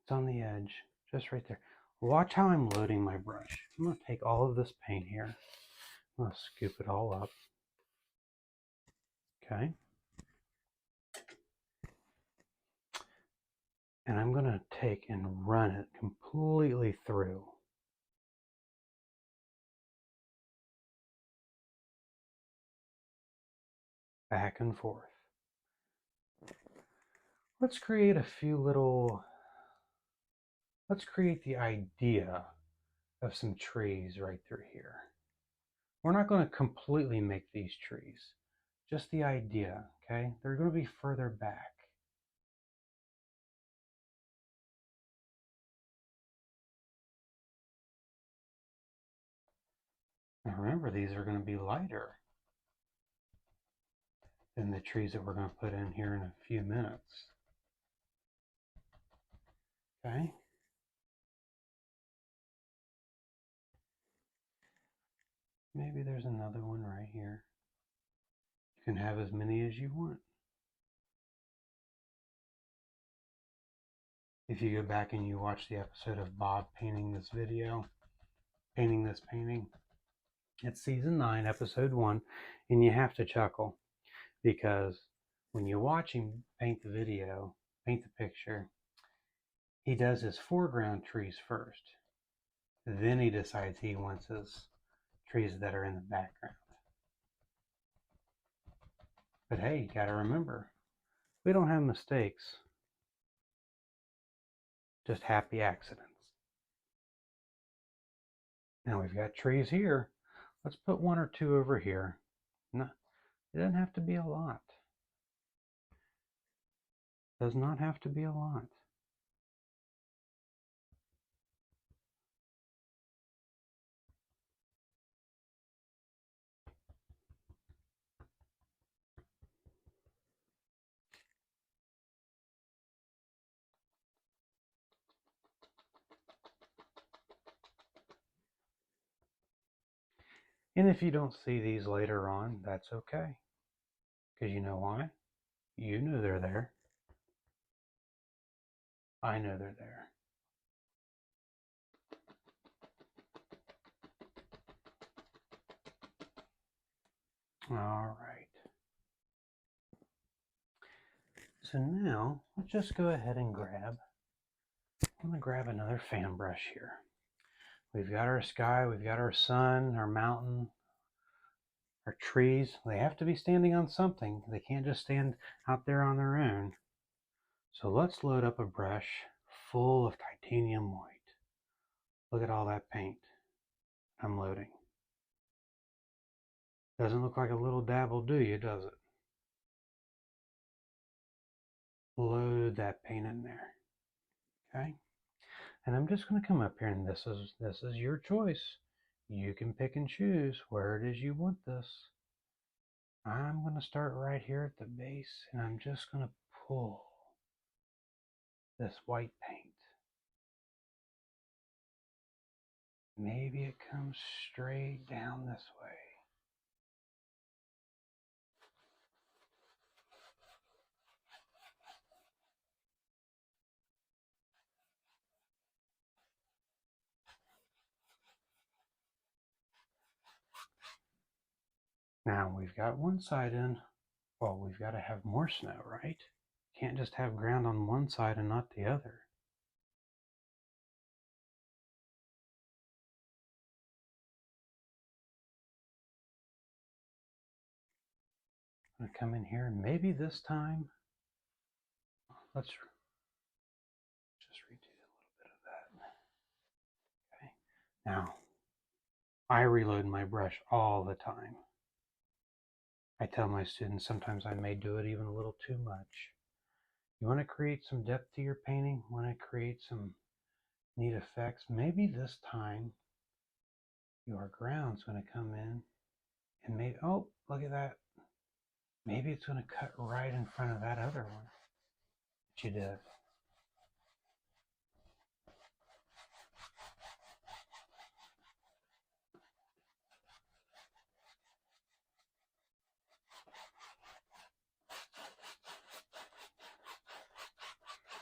it's on the edge, just right there. Watch how I'm loading my brush. I'm going to take all of this paint here. I'm going to scoop it all up. Okay. And I'm going to take and run it completely through. Back and forth. Let's create let's create the idea of some trees right through here. We're not going to completely make these trees, just the idea, okay? They're going to be further back. Now remember, these are going to be lighter than the trees that we're going to put in here in a few minutes. Okay? Maybe there's another one right here. You can have as many as you want. If you go back and you watch the episode of Bob painting this painting, it's season 9, episode 1, and you have to chuckle because when you watch him paint the picture, he does his foreground trees first. Then he decides he wants his trees that are in the background. But hey, you gotta remember, we don't have mistakes, just happy accidents. Now we've got trees here. Let's put 1 or 2 over here. No, it doesn't have to be a lot. Does not have to be a lot. And if you don't see these later on, that's okay. Because you know why? You know they're there. I know they're there. All right. So now, let's just go ahead and I'm going to grab another fan brush here. We've got our sky, we've got our sun, our mountain, our trees. They have to be standing on something. They can't just stand out there on their own. So let's load up a brush full of titanium white. Look at all that paint I'm loading. Doesn't look like a little dab will do you, does it? Load that paint in there. Okay? And I'm just going to come up here, and this is your choice. You can pick and choose where it is you want this. I'm going to start right here at the base, and I'm just going to pull this white paint. Maybe it comes straight down this way. Now we've got one side in. Well, we've got to have more snow, right? Can't just have ground on one side and not the other. I'm going to come in here and maybe this time, let's just redo a little bit of that. Okay. Now, I reload my brush all the time. I tell my students sometimes I may do it even a little too much. You want to create some depth to your painting, want to create some neat effects, maybe this time your ground's going to come in and maybe, oh, look at that. maybe it's going to cut right in front of that other one that you did.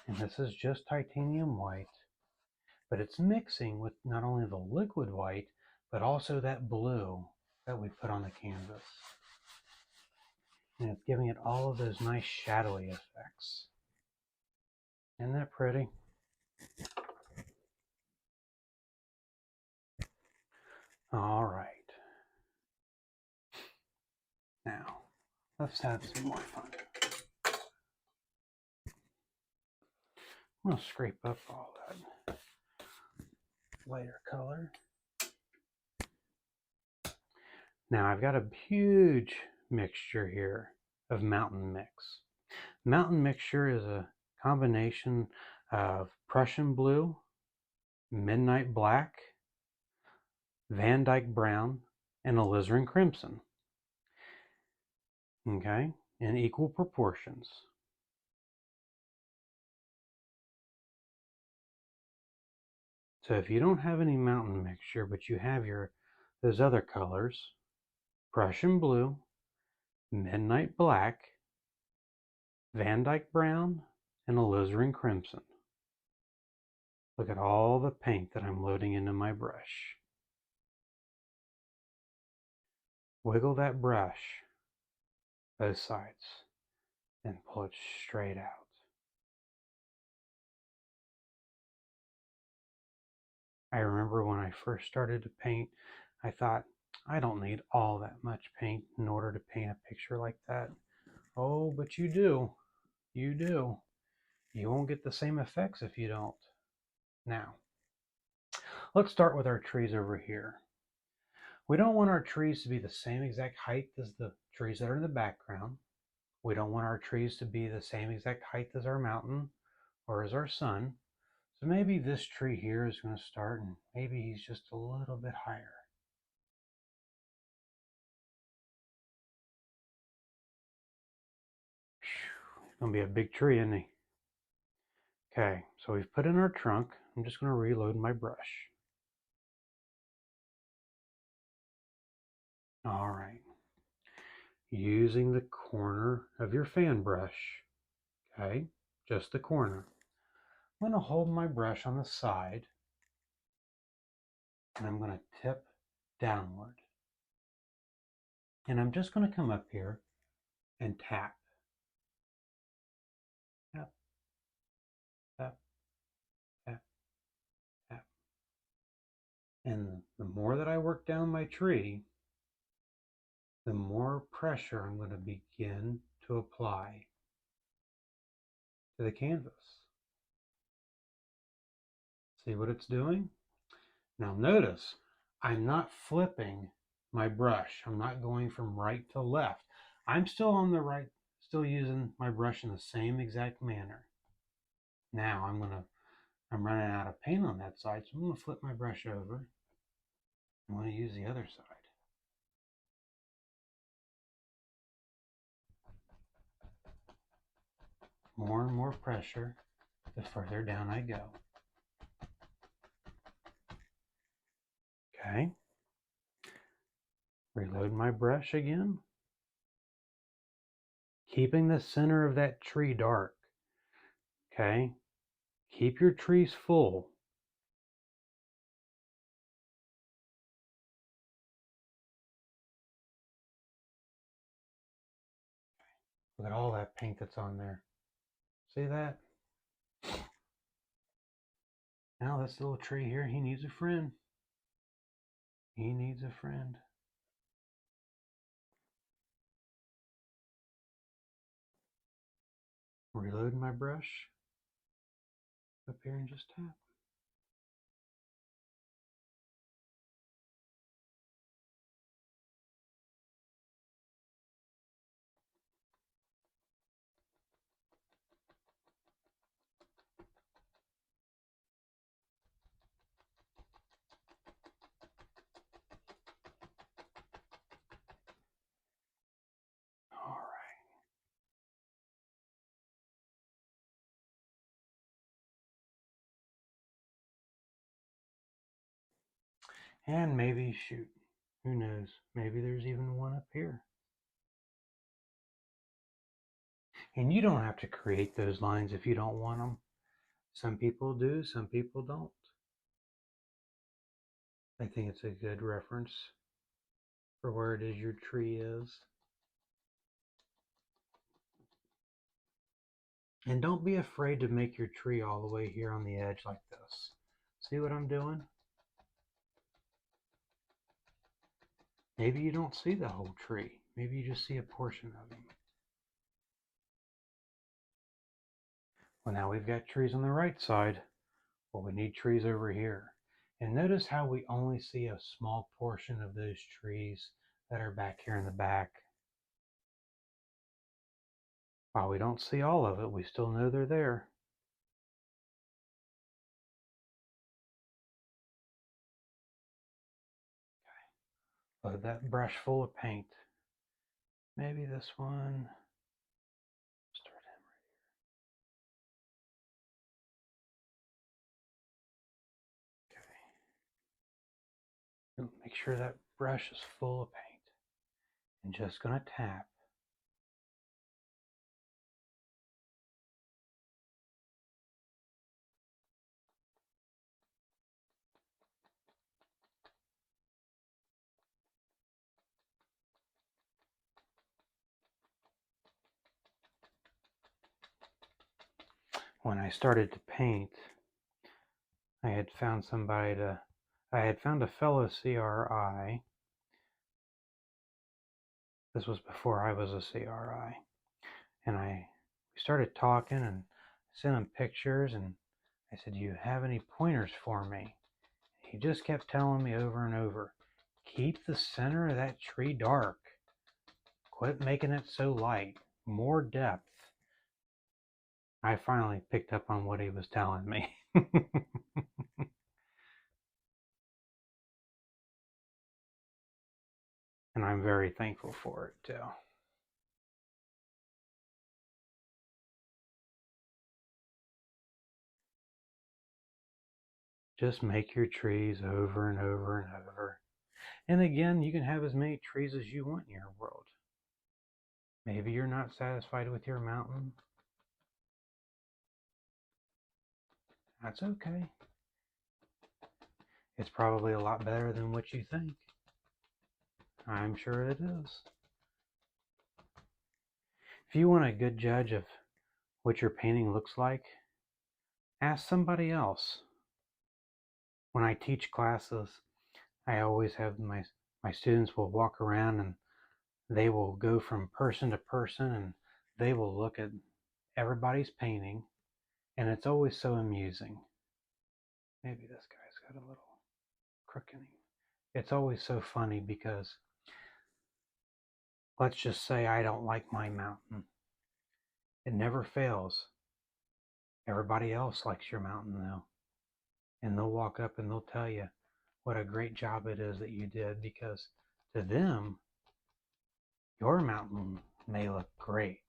And this is just titanium white, but it's mixing with not only the liquid white, but also that blue that we put on the canvas. And it's giving it all of those nice shadowy effects. Isn't that pretty? All right. Now, let's have some more fun. I'm going to scrape up all that lighter color. Now I've got a huge mixture here of mountain mix. Mountain mixture is a combination of Prussian blue, midnight black, Van Dyke brown, and alizarin crimson. Okay, in equal proportions. So if you don't have any mountain mixture, but you have those other colors, Prussian blue, midnight black, Van Dyke brown, and alizarin crimson. Look at all the paint that I'm loading into my brush. Wiggle that brush, both sides, and pull it straight out. I remember when I first started to paint, I thought, I don't need all that much paint in order to paint a picture like that. Oh, but you do. You do. You won't get the same effects if you don't. Now, let's start with our trees over here. We don't want our trees to be the same exact height as the trees that are in the background. We don't want our trees to be the same exact height as our mountain or as our sun. So maybe this tree here is going to start and maybe he's just a little bit higher. It's going to be a big tree, isn't he? Okay, so we've put in our trunk. I'm just going to reload my brush. All right. Using the corner of your fan brush, okay, just the corner. I'm going to hold my brush on the side and I'm going to tip downward. And I'm just going to come up here and tap. Tap, tap, tap, tap. And the more that I work down my tree, the more pressure I'm going to begin to apply to the canvas. See what it's doing? Now notice, I'm not flipping my brush. I'm not going from right to left. I'm still on the right, still using my brush in the same exact manner. Now I'm running out of paint on that side, so I'm going to flip my brush over. I'm going to use the other side. More and more pressure the further down I go. Okay. Reload my brush again. Keeping the center of that tree dark. Okay. Keep your trees full. Look at all that paint that's on there. See that? Now this little tree here, he needs a friend. He needs a friend. Reload my brush up here and just tap. All right. And maybe, shoot, who knows, maybe there's even one up here. And you don't have to create those lines if you don't want them. Some people do, some people don't. I think it's a good reference for where it is your tree is. And don't be afraid to make your tree all the way here on the edge like this. See what I'm doing? Maybe you don't see the whole tree. Maybe you just see a portion of him. Well, now we've got trees on the right side. Well, we need trees over here. And notice how we only see a small portion of those trees that are back here in the back. While we don't see all of it, we still know they're there. Okay. Load that brush full of paint. Maybe this one. Start him right here. Okay. Make sure that brush is full of paint. And just gonna tap. When I started to paint, I had found a fellow CRI. This was before I was a CRI. And we started talking and sent him pictures, and I said, "Do you have any pointers for me?" He just kept telling me over and over, "Keep the center of that tree dark. Quit making it so light. More depth." I finally picked up on what he was telling me. And I'm very thankful for it too. Just make your trees over and over and over. And again, you can have as many trees as you want in your world. Maybe you're not satisfied with your mountain. That's okay. It's probably a lot better than what you think. I'm sure it is. If you want a good judge of what your painting looks like, ask somebody else. When I teach classes, I always have my students will walk around and they will go from person to person and they will look at everybody's painting, and it's always so amusing. Maybe this guy's got a little crook in him. It's always so funny because let's just say I don't like my mountain. It never fails. Everybody else likes your mountain though. And they'll walk up and they'll tell you what a great job it is that you did, because to them, your mountain may look great.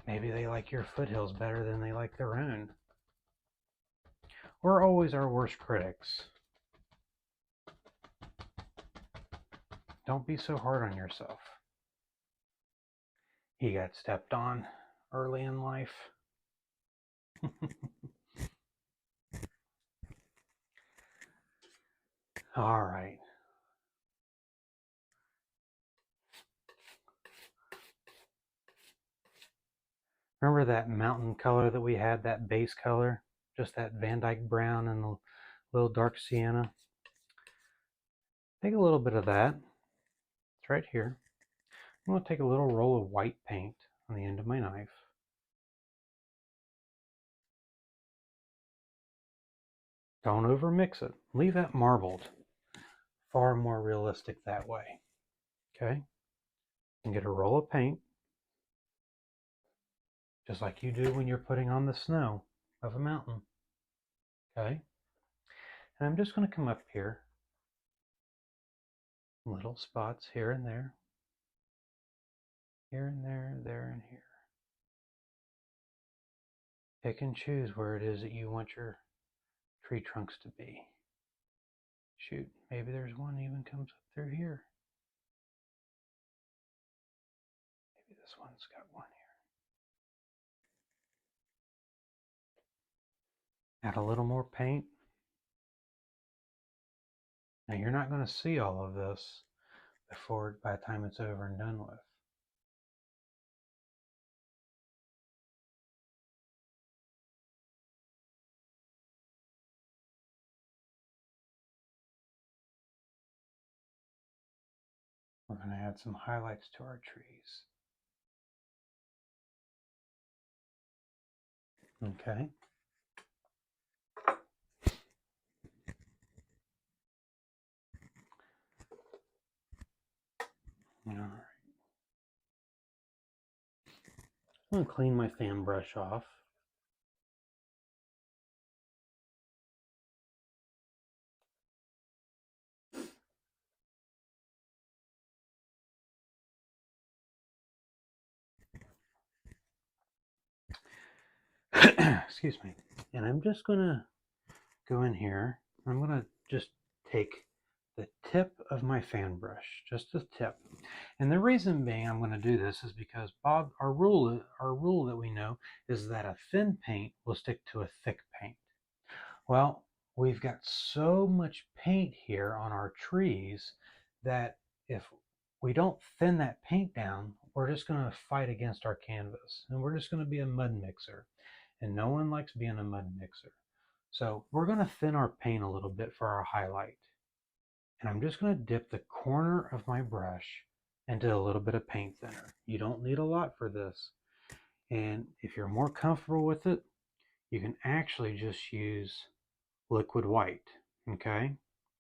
Maybe they like your foothills better than they like their own. We're always our worst critics. Don't be so hard on yourself. He got stepped on early in life. All right. Remember that mountain color that we had, that base color? Just that Van Dyke brown and a little dark sienna? Take a little bit of that. It's right here. I'm going to take a little roll of white paint on the end of my knife. Don't overmix it. Leave that marbled. Far more realistic that way. Okay? And get a roll of paint, just like you do when you're putting on the snow of a mountain. Okay? And I'm just going to come up here, little spots here and there, there and here. Pick and choose where it is that you want your tree trunks to be. Shoot, maybe there's one even comes up through here. Maybe this one's got one here. Add a little more paint. Now you're not going to see all of this by the time it's over and done with. We're going to add some highlights to our trees. Okay. All right. I'm going to clean my fan brush off. Excuse me. And I'm just going to go in here. I'm going to just take the tip of my fan brush, just the tip. And the reason being I'm going to do this is because Bob, our rule that we know is that a thin paint will stick to a thick paint. Well, we've got so much paint here on our trees that if we don't thin that paint down, we're just going to fight against our canvas, and we're just going to be a mud mixer, and no one likes being a mud mixer. So we're going to thin our paint a little bit for our highlight. And I'm just going to dip the corner of my brush into a little bit of paint thinner. You don't need a lot for this. And if you're more comfortable with it, you can actually just use liquid white, okay?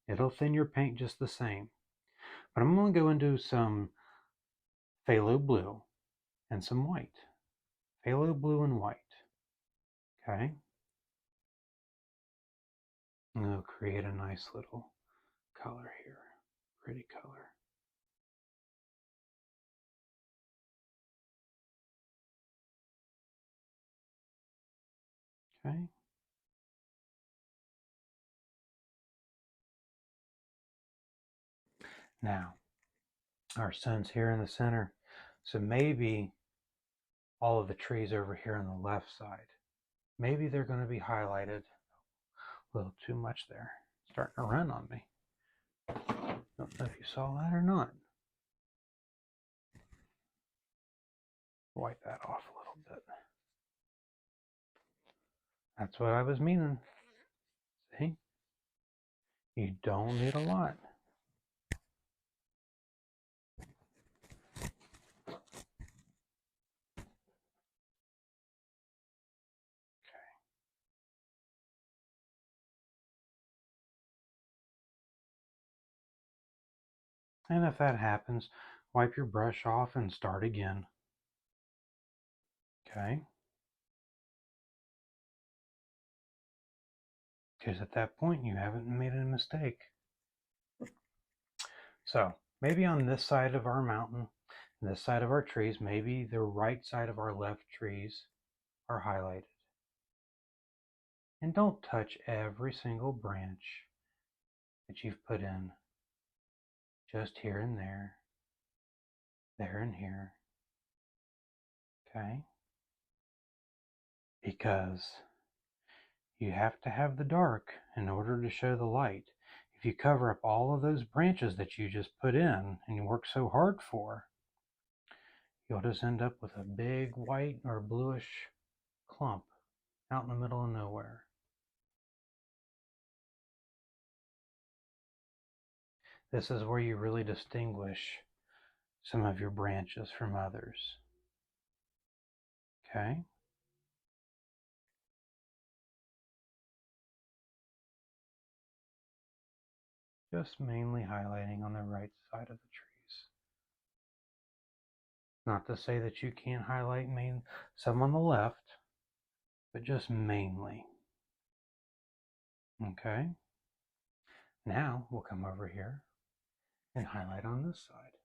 It'll thin your paint just the same. But I'm going to go into some phthalo blue and some white. Phthalo blue and white, okay? And it'll create a nice little color here, pretty color. Okay. Now, our sun's here in the center, so maybe all of the trees over here on the left side, maybe they're going to be highlighted. A little too much there. Starting to run on me. Don't know if you saw that or not. Wipe that off a little bit. That's what I was meaning. See? You don't need a lot. And if that happens, wipe your brush off and start again. Okay? Because at that point, you haven't made a mistake. So, maybe on this side of our mountain, this side of our trees, maybe the right side of our left trees are highlighted. And don't touch every single branch that you've put in. Just here and there and here. Okay? Because you have to have the dark in order to show the light. If you cover up all of those branches that you just put in and you work so hard for, you'll just end up with a big white or bluish clump out in the middle of nowhere. This is where you really distinguish some of your branches from others. Okay? Just mainly highlighting on the right side of the trees. Not to say that you can't highlight some on the left, but just mainly. Okay? Now we'll come over here and highlight on this side.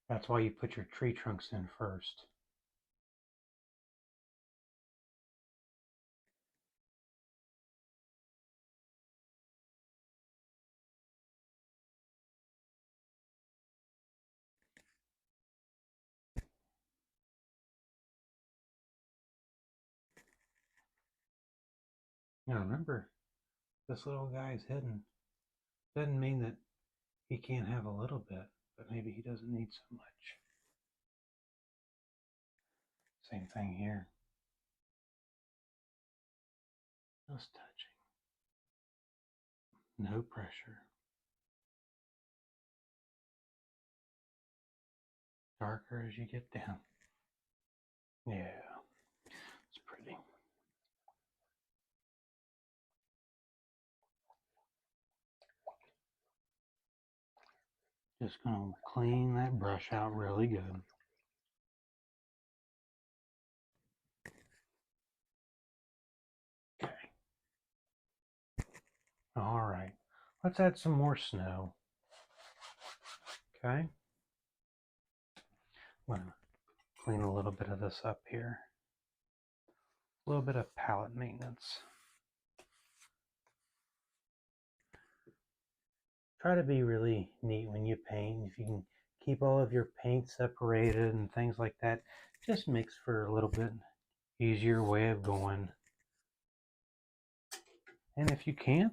That's why you put your tree trunks in first. Now remember, this little guy's hidden. Doesn't mean that he can't have a little bit, but maybe he doesn't need so much. Same thing here. Just touching. No pressure. Darker as you get down. Yeah, it's pretty. Just gonna clean that brush out really good. Okay. All right. Let's add some more snow. Okay. I'm gonna clean a little bit of this up here. A little bit of palette maintenance. Try to be really neat when you paint. If you can keep all of your paint separated and things like that, just makes for a little bit easier way of going. And if you can't,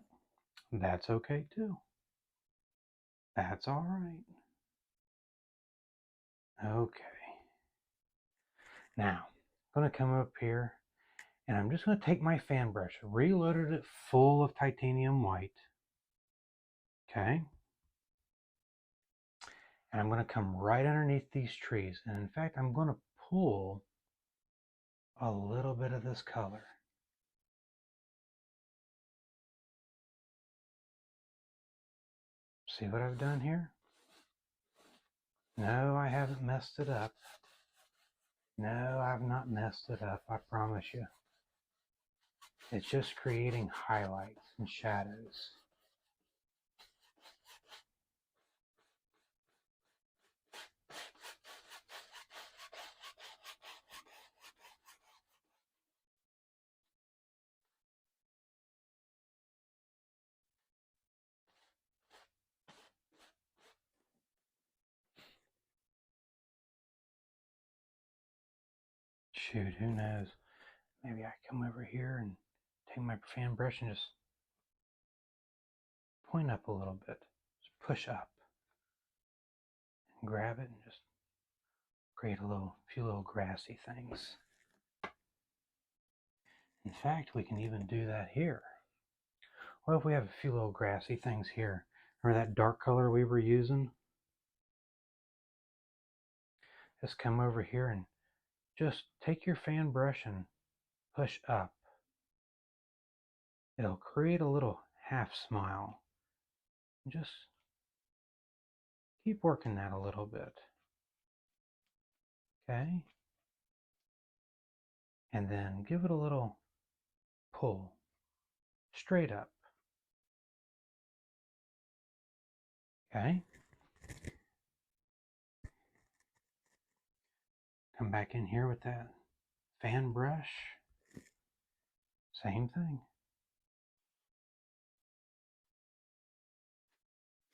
that's okay too. That's all right. Okay. Now, I'm going to come up here and I'm just going to take my fan brush, reloaded it full of titanium white. Okay. And I'm going to come right underneath these trees. And in fact, I'm going to pull a little bit of this color. See what I've done here? No, I haven't messed it up. No, I've not messed it up, I promise you. It's just creating highlights and shadows. Shoot, who knows? Maybe I come over here and take my fan brush and just point up a little bit. Just push up. And grab it and just create a few little grassy things. In fact, we can even do that here. What if we have a few little grassy things here? Remember that dark color we were using? Just come over here and just take your fan brush and push up. It'll create a little half smile. Just keep working that a little bit. Okay? And then give it a little pull. Straight up. Okay? Come back in here with that fan brush. Same thing.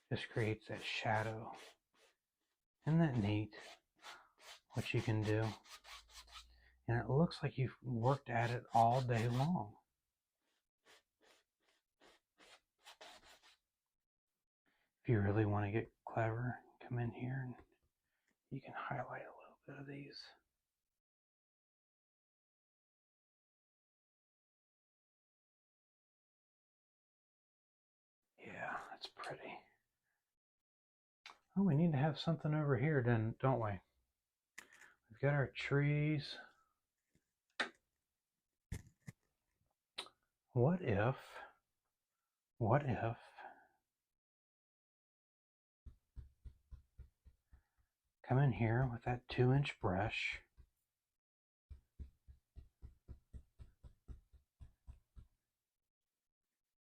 Just creates that shadow. Isn't that neat? What you can do. And it looks like you've worked at it all day long. If you really want to get clever, come in here and you can highlight a little bit of these. Yeah, that's pretty. Oh, we need to have something over here then, don't we? We've got our trees. What if come in here with that 2-inch brush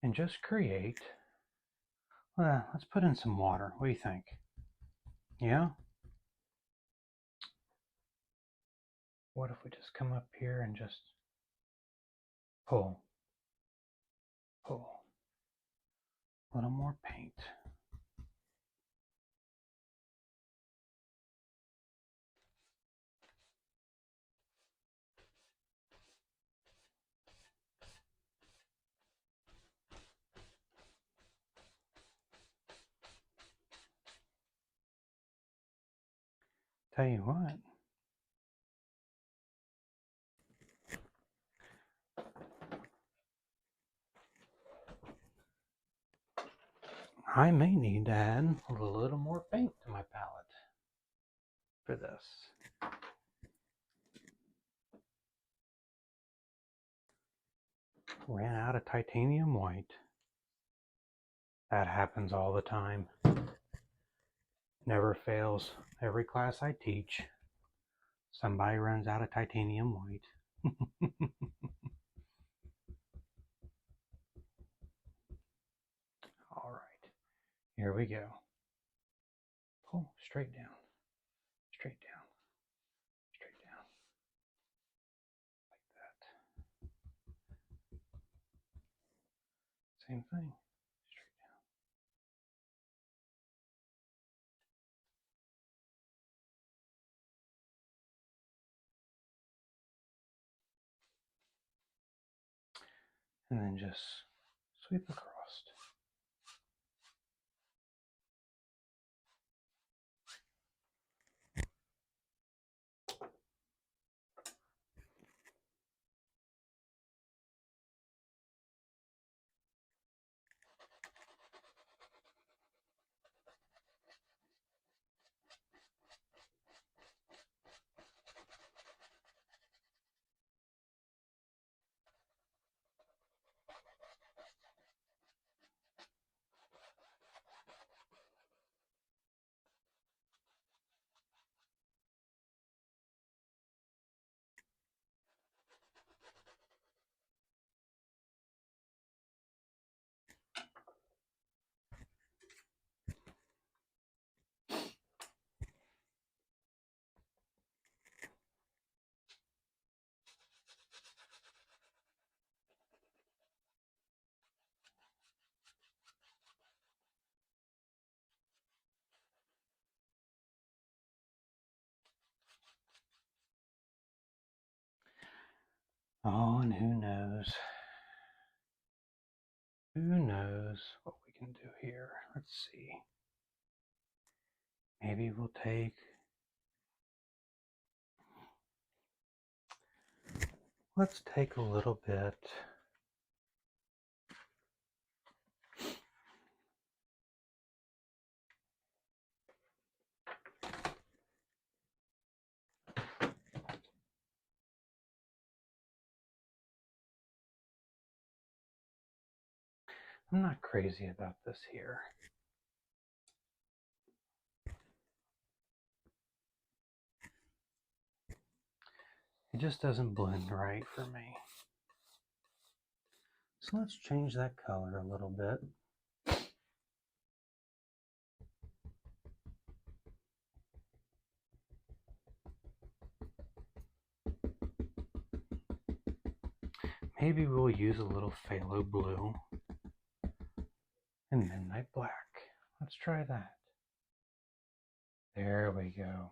and just create, well, let's put in some water. What do you think? Yeah? What if we just come up here and just pull, pull, a little more paint. Tell you what, I may need to add a little more paint to my palette for this. Ran out of titanium white. That happens all the time. Never fails. Every class I teach, somebody runs out of titanium white. All right, here we go. Pull straight down, straight down, straight down, like that. Same thing, straight down. And then just sweep across. Oh, and who knows? Who knows what we can do here? Let's see. Maybe we'll take, let's take a little bit. I'm not crazy about this here. It just doesn't blend right for me. So let's change that color a little bit. Maybe we'll use a little phthalo blue and midnight black. Let's try that. There we go.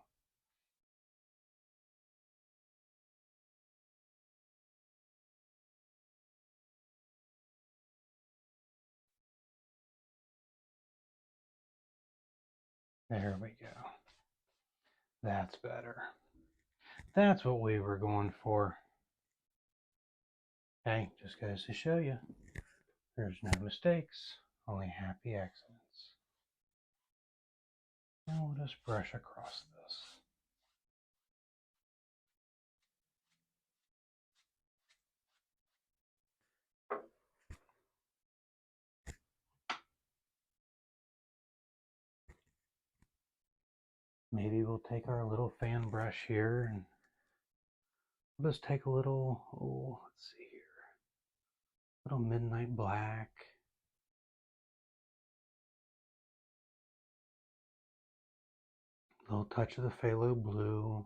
There we go. That's better. That's what we were going for. Hey, just goes to show you, there's no mistakes, only happy accidents. Now we'll just brush across this. Maybe we'll take our little fan brush here and we'll just take a little, let's see here, little midnight black. A little touch of the phthalo blue.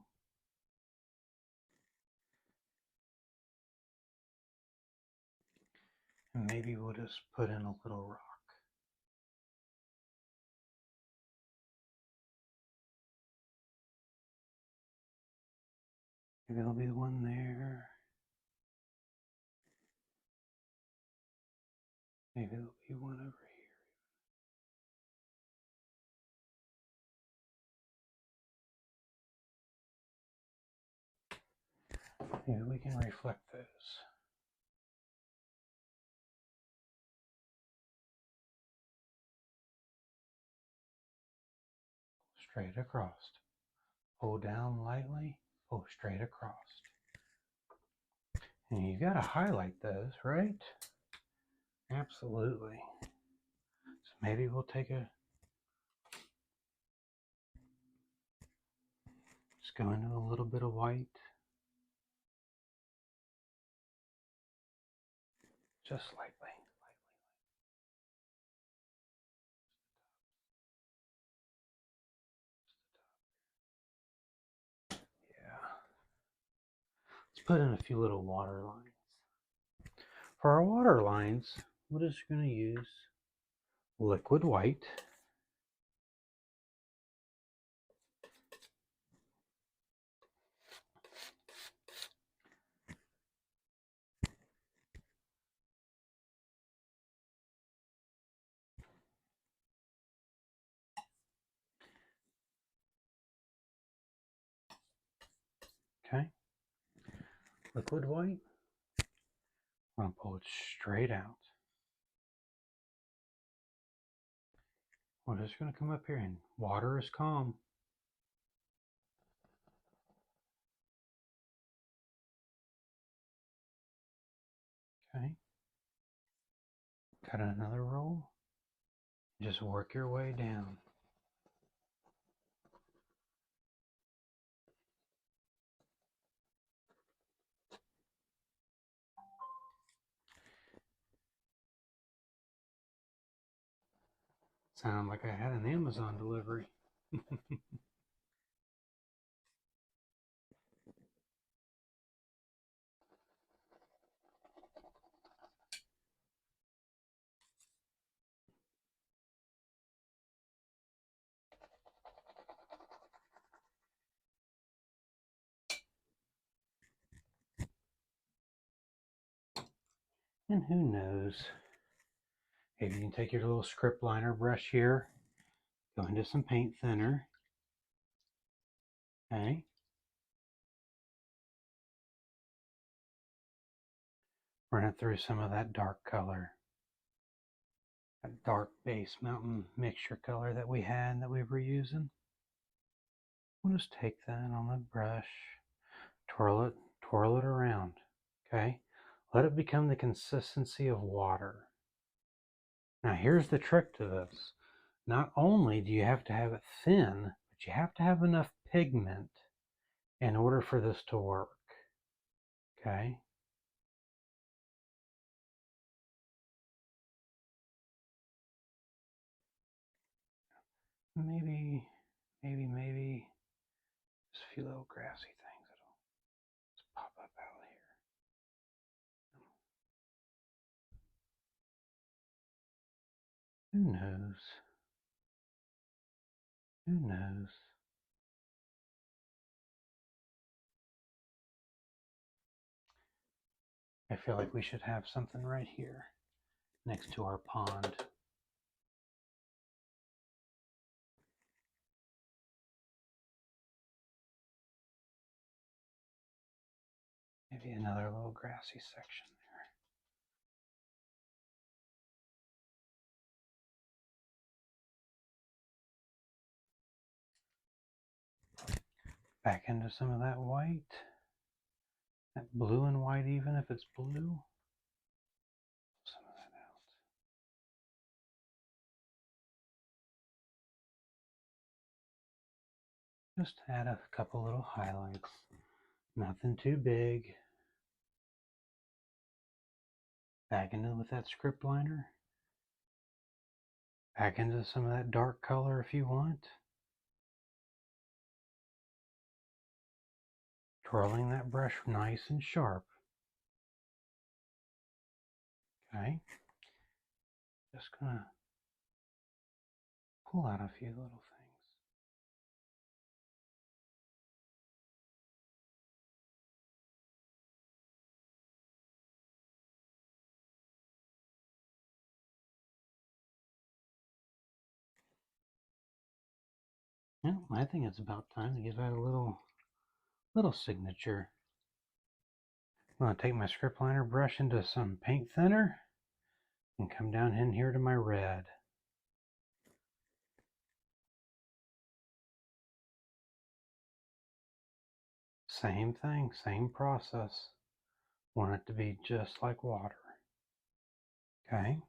And maybe we'll just put in a little rock. Maybe there'll be one there. Maybe there'll be one over here. Maybe we can reflect those. Straight across. Pull down lightly, pull straight across. And you got to highlight those, right? Absolutely. So maybe we'll take a, just go into a little bit of white. Just lightly. Yeah. Let's put in a few little water lines. For our water lines, we're just going to use liquid white. Okay. Liquid white. I'm going to pull it straight out. We're just going to come up here and water is calm. Okay. Cut another roll. Just work your way down. Sound like I had an Amazon delivery. And who knows, maybe you can take your little script liner brush here, go into some paint thinner, okay? Run it through some of that dark color, that dark base mountain mixture color that we had that we were using. We'll just take that on the brush, twirl it around, okay? Let it become the consistency of water. Now here's the trick to this. Not only do you have to have it thin, but you have to have enough pigment in order for this to work, okay? Maybe just a few little grassy things that'll just pop up out here. Who knows? Who knows? I feel like we should have something right here next to our pond. Maybe another little grassy section there. Back into some of that white. That blue and white, even if it's blue. Some of that out. Just add a couple little highlights. Nothing too big. Back into with that script liner. Back into some of that dark color if you want. Twirling that brush nice and sharp. Okay, just gonna pull out a few little things. Yeah, I think it's about time to give that a little signature. I'm gonna take my script liner brush into some paint thinner and come down in here to my red. Same thing, same process. Want it to be just like water. Okay?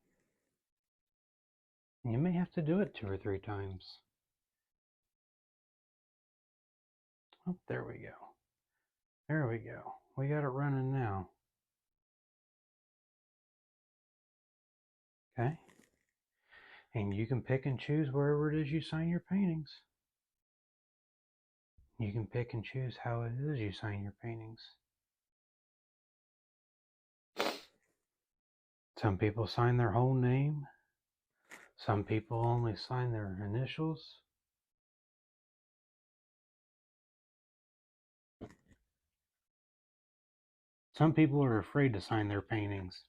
And you may have to do it 2 or 3 times. Oh, there we go. There we go. We got it running now. Okay? And you can pick and choose wherever it is you sign your paintings. You can pick and choose how it is you sign your paintings. Some people sign their whole name. Some people only sign their initials. Some people are afraid to sign their paintings.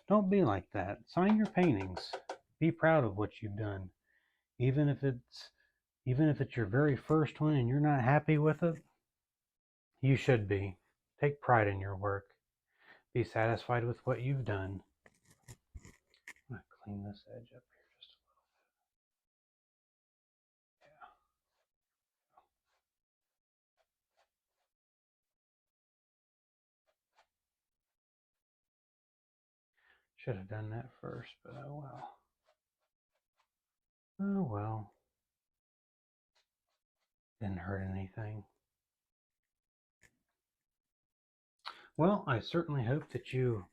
Don't be like that. Sign your paintings. Be proud of what you've done. Even if it's your very first one and you're not happy with it, you should be. Take pride in your work. Be satisfied with what you've done. I'm going to clean this edge up here just a little. Should have done that first, but oh well. Oh well. Didn't hurt anything. Well, I certainly hope that you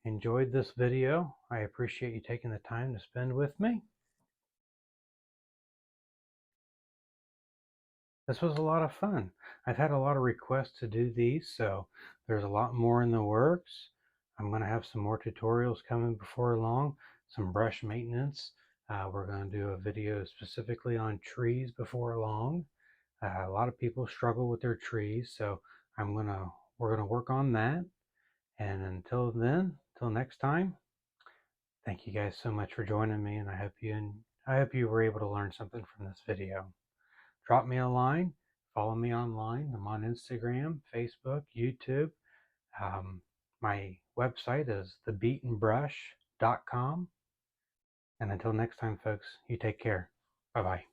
enjoyed this video. I appreciate you taking the time to spend with me. This was a lot of fun. I've had a lot of requests to do these, so there's a lot more in the works. I'm going to have some more tutorials coming before long, some brush maintenance. We're going to do a video specifically on trees before long. A lot of people struggle with their trees, so we're gonna work on that. And until then, till next time, thank you guys so much for joining me, and I hope you were able to learn something from this video. Drop me a line, follow me online. I'm on Instagram, Facebook, YouTube. My website is thebeatenbrush.com. And until next time, folks, you take care. Bye-bye.